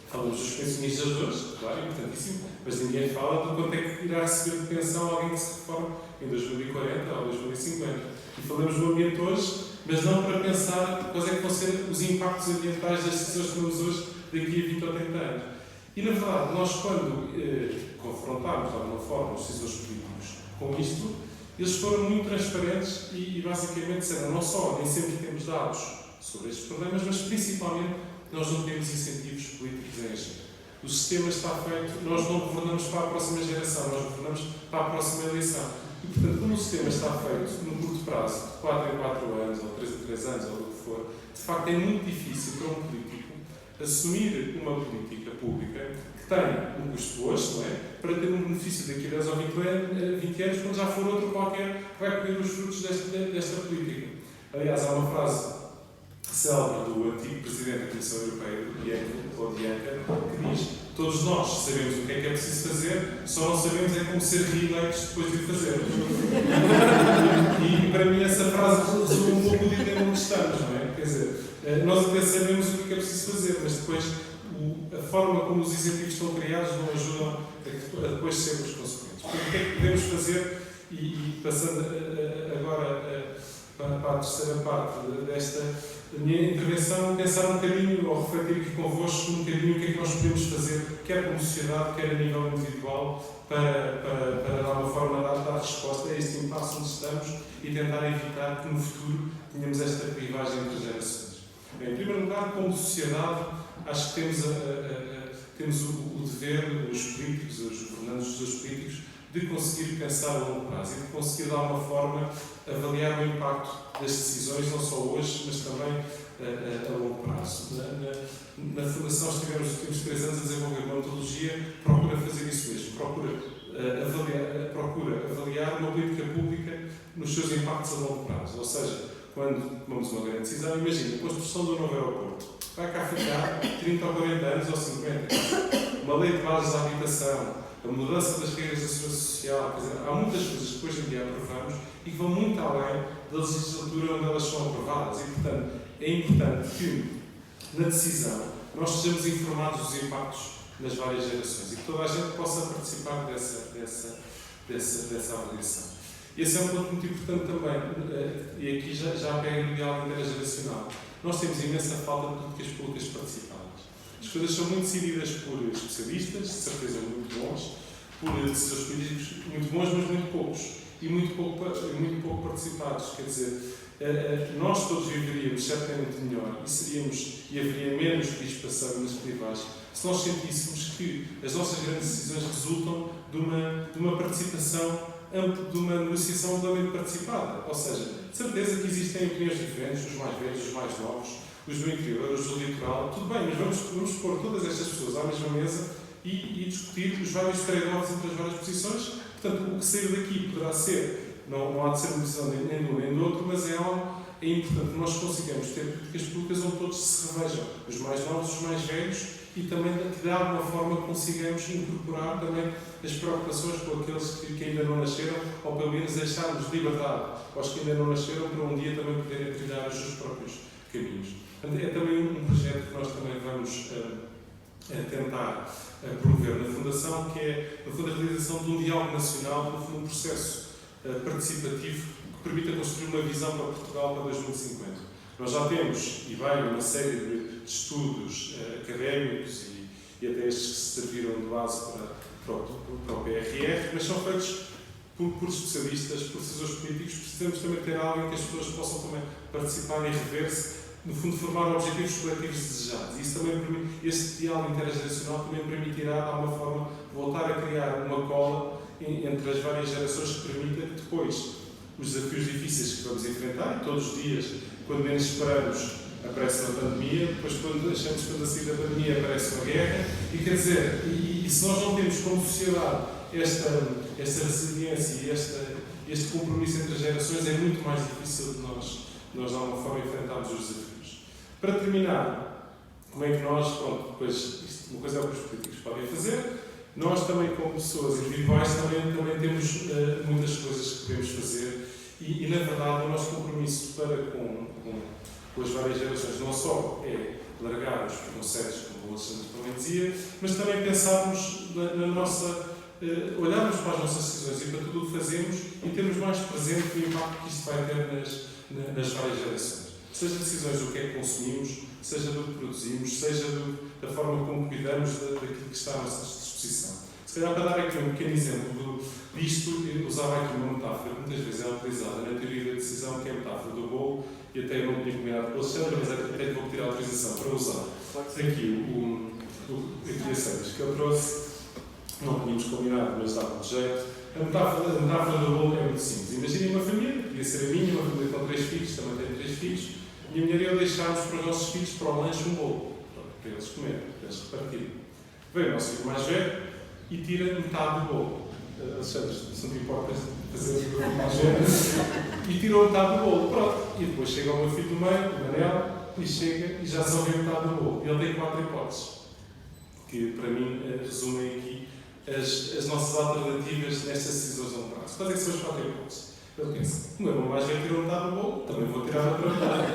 Falamos dos pensionistas de hoje, claro, importantíssimo, mas ninguém fala de quanto é que irá receber de pensão alguém que se reforma em 2040 ou 2050. E falamos do ambiente hoje, mas não para pensar quais é que vão ser os impactos ambientais das decisões que tomamos hoje daqui a 20 ou 30 anos. E, na verdade, nós quando confrontámos, de alguma forma, os decisores políticos com isto, eles foram muito transparentes e basicamente disseram não só nem sempre temos dados sobre estes problemas, mas principalmente nós não temos incentivos políticos em agir. O sistema está feito, nós não governamos para a próxima geração, nós governamos para a próxima eleição. E, portanto, como o sistema está feito no curto prazo, de 4 em 4 anos, ou 3 em 3 anos, ou o que for, de facto é muito difícil para um político assumir uma política pública que tem um custo hoje, não é? Para ter um benefício daqui a 10 ou 20 anos, quando já for outro qualquer que vai colher os frutos desta política. Aliás, há uma frase célebre do antigo Presidente da Comissão Europeia, Dianca, que diz: todos nós sabemos o que é preciso fazer, só não sabemos é como ser reeleitos depois de o fazer. E para mim essa frase resume um pouco o dilema onde estamos, não é? Quer dizer, nós até sabemos o que é preciso fazer, mas depois a forma como os incentivos estão criados não ajudam a depois sermos consequentes. Portanto, o que é que podemos fazer? E passando agora para a terceira parte desta minha intervenção, pensar um bocadinho, ou refletir aqui convosco um bocadinho o que é que nós podemos fazer, quer como sociedade, quer a nível individual, para de alguma forma dar resposta a este impasse onde estamos e tentar evitar que no futuro tenhamos esta clivagem entre gerações. Bem, em primeiro lugar, como sociedade, acho que temos o dever, os políticos, os governantes dos políticos, de conseguir pensar a longo prazo e de conseguir, de alguma forma, avaliar o impacto das decisões, não só hoje, mas também a longo prazo. Na Fundação estivemos nos últimos 3 anos a desenvolver uma metodologia que procura fazer isso mesmo, procura avaliar uma política pública nos seus impactos a longo prazo. Ou seja, quando tomamos uma grande decisão, imagina, a construção do novo aeroporto. Vai cá ficar 30 ou 40 anos ou 50. Uma lei de bases da habitação, a mudança das regras da segurança social, quer dizer, há muitas coisas que hoje em dia aprovamos e que vão muito além da legislatura onde elas são aprovadas. E, portanto, é importante que, na decisão, nós sejamos informados dos impactos nas várias gerações e que toda a gente possa participar dessa avaliação. Esse é um ponto muito importante também, e aqui já pega no diálogo intergeracional. Nós temos imensa falta de políticas públicas participadas. As coisas são muito decididas por especialistas, de certeza muito bons, por decisores políticos muito bons, mas muito poucos. E muito pouco participados. Quer dizer, nós todos viveríamos certamente melhor e haveria menos crispação nas clivagens se nós sentíssemos que as nossas grandes decisões resultam de uma participação, de uma negociação amplamente participada. Ou seja, de certeza que existem opiniões diferentes, os mais velhos, os mais novos, os do interior, os do litoral, tudo bem, mas vamos pôr todas estas pessoas à mesma mesa e discutir os vários trade-offs entre as várias posições. Portanto, o que sair daqui poderá ser, não há de ser uma decisão nem de um nem do outro, mas é algo importante que nós consigamos ter políticas públicas onde todos se revejam, os mais novos, os mais velhos, e também que de alguma forma consigamos incorporar também as preocupações com aqueles que ainda não nasceram, ou pelo menos deixarmos liberdade aos que ainda não nasceram para um dia também poderem trilhar os seus próprios caminhos. Portanto, é também um projeto que nós também vamos tentar promover na Fundação, que é, no fundo, a realização de um diálogo nacional, no fundo, um processo participativo que permita construir uma visão para Portugal para 2050. Nós já temos, e bem, uma série de estudos académicos e até estes que se serviram de base para o PRR, mas são feitos por especialistas, por decisores políticos. Precisamos também ter algo em que as pessoas possam também participar e rever-se, no fundo, formar objetivos coletivos desejados. E isso também permite, este diálogo intergeracional também permitirá, de alguma forma, voltar a criar uma cola entre as várias gerações que permita que depois os desafios difíceis que vamos enfrentar, e todos os dias, quando menos esperamos, aparece uma pandemia, depois quando achamos que a sair da pandemia aparece uma guerra, e quer dizer, e se nós não temos como sociedade esta resiliência e este compromisso entre as gerações, é muito mais difícil de nós de alguma forma enfrentarmos os desafios. Para terminar, como é que nós, depois, uma coisa é o que os políticos podem fazer, nós também, como pessoas individuais, também temos muitas coisas que podemos fazer e, na verdade, o nosso compromisso para com as várias gerações não só é largar os preconceitos, como o Alexandre também dizia, mas também pensarmos na nossa... olharmos para as nossas decisões e para tudo o que fazemos e termos mais presente o impacto que isto vai ter nas várias gerações. Seja decisões do que é que consumimos, seja do que produzimos, seja da forma como cuidamos daquilo que está à nossa disposição. Se calhar, para dar aqui um pequeno exemplo disto, eu usava aqui uma metáfora que muitas vezes é utilizada na teoria da decisão, que é a metáfora do bolo, e até eu não tinha combinado com o Alexandre, mas até vou pedir a autorização para usar. Aqui a Santos, que eu trouxe, não tínhamos combinado, mas dava de jeito. A metáfora do bolo é muito simples. Imaginem uma família, podia ser a minha, uma família com 3 filhos, também tenho 3 filhos, e a mulher e eu deixámos para os nossos filhos, para o lanche, um bolo, para eles comerem, para eles repartirem. Vem o nosso filho mais velho e tira metade do bolo. Alexandre, se não te importas de fazer o mais velho, e tirou metade do bolo, pronto. E depois chega o meu filho do meio, o Manel, e chega e já só vê metade do bolo. Ele tem 4 hipóteses, que para mim resumem aqui as nossas alternativas nestas decisões a longo prazo. Quais é que são as 4 hipóteses? Ele pensa, o meu mais velho tirou metade do bolo, também vou tirar a outra metade.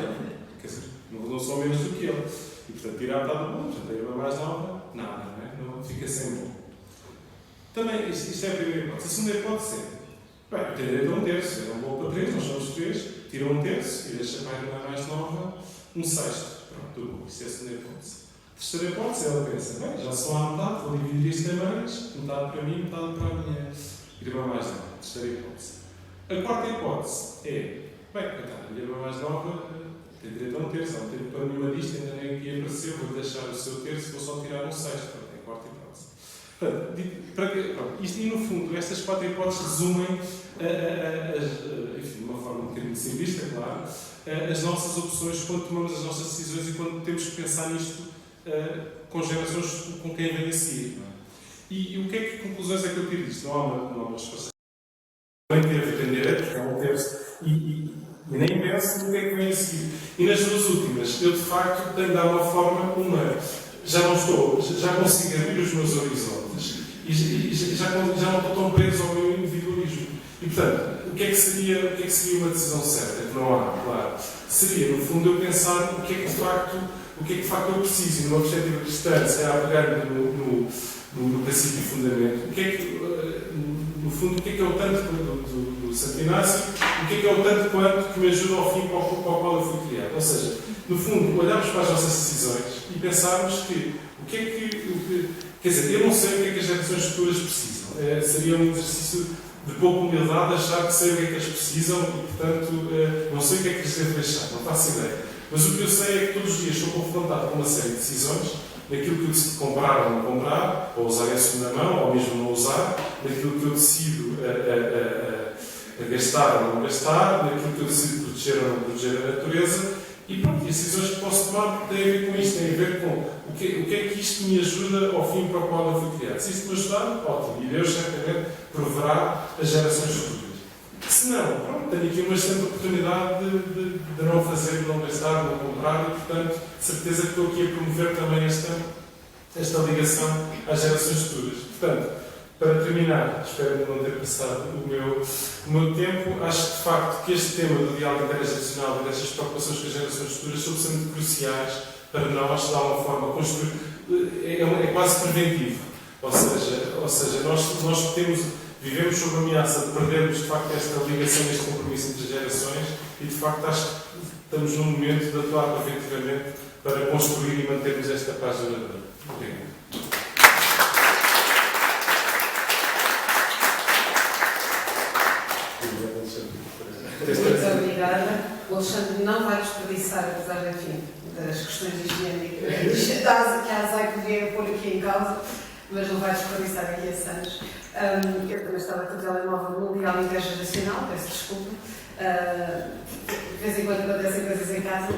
Quer dizer, não sou menos do que ele. E portanto, tirar metade do bolo, já tem a irmã mais nova, nada, não é? Não fica sem bolo. Também, isto é a primeira hipótese. A segunda hipótese é, bem, eu tenho direito a 1/3, é um bolo para 3, nós somos 3, tira 1/3 e deixa para a irmã mais nova 1/6. Pronto, do bolo. Isto é a segunda hipótese. A terceira hipótese, ela pensa, bem, já só há metade, vou dividir isto em meias, metade para mim, metade para a minha irmã mais nova. Terceira hipótese. A quarta hipótese é, bem, a minha irmã mais nova tem direito a 1/3, ela não tem para nenhuma disto, ainda nem aqui apareceu, vou deixar o seu terço, vou só tirar 1/6. Pronto, é a quarta hipótese. Portanto, isto, e no fundo, estas 4 hipóteses resumem, enfim, de uma forma um bocadinho simplista, claro, as nossas opções quando tomamos as nossas decisões e quando temos que pensar nisto com gerações com quem vem a seguir. Não é? E o que conclusões é que eu tiro disto? Não há uma resposta. Também tem direito, porque é um terço, e nem penso no que é que vem a seguir. E nas 2 últimas, eu de facto tenho de dar uma forma, já consigo abrir os meus horizontes e já não estou tão preso ao meu individualismo. E portanto, o que é que seria uma decisão certa? Que não há, claro. Seria, no fundo, eu pensar o que é que de facto eu preciso, numa perspectiva cristã, se calhar pegar no princípio e fundamento, no fundo, o que é o tanto do Santo Inácio, o que é o tanto quanto que me ajuda ao fim para o qual eu fui criado. Ou seja, no fundo, olharmos para as nossas decisões e pensarmos que quer dizer, eu não sei o que é que as gerações futuras precisam. Seria um exercício de pouca humildade achar que sei o que é que eles precisam e, portanto, não sei o que é que lhes devo deixar, não faço ideia. Mas o que eu sei é que todos os dias sou confrontado com uma série de decisões, daquilo que eu decido comprar ou não comprar, ou usar em segunda mão, ou mesmo não usar, daquilo que eu decido a gastar ou não gastar, daquilo que eu decido proteger ou não proteger a natureza, E pronto, as decisões que posso tomar têm a ver com isto, têm a ver com o que é que isto me ajuda ao fim para o qual eu fui criado. Se isto me ajudar, ótimo. E Deus certamente proverá as gerações futuras. Se não, pronto, tenho aqui uma excelente oportunidade de não fazer, de não gastar, de não comprar e, portanto, de certeza que estou aqui a promover também esta ligação às gerações futuras. Portanto, para terminar, espero não ter passado o meu tempo, acho que de facto que este tema do diálogo intergeracional e destas preocupações com as gerações futuras são absolutamente cruciais para nós, de alguma forma, construir. É quase preventivo. Ou seja, nós vivemos sob a ameaça de perdermos de facto esta ligação, este compromisso entre as gerações e de facto acho que estamos num momento de atuar preventivamente para construir e mantermos esta paz duradoura. Obrigado. Muito obrigada. O Alexandre não vai desperdiçar, apesar das questões higiênicas que a ASAI podia pôr aqui em causa, mas não vai desperdiçar aqui esses anos. Eu também estava com o telemóvel no diálogo intergeracional, peço desculpa. De vez em quando acontecem coisas em casa.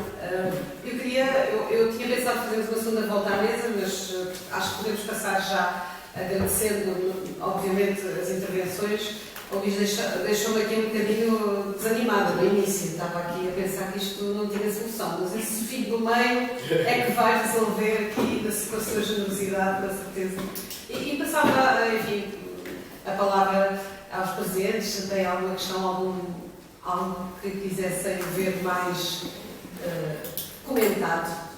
Eu tinha pensado fazermos uma segunda volta à mesa, mas acho que podemos passar já agradecendo, obviamente, as intervenções. O Luís deixou-me aqui um bocadinho desanimada no início. Estava aqui a pensar que isto não tinha solução. Mas esse filho do meio é que vai resolver aqui, com a sua generosidade, com certeza. E passava, enfim, a palavra aos presentes. Se tem alguma questão, algo que quisessem ver mais comentado.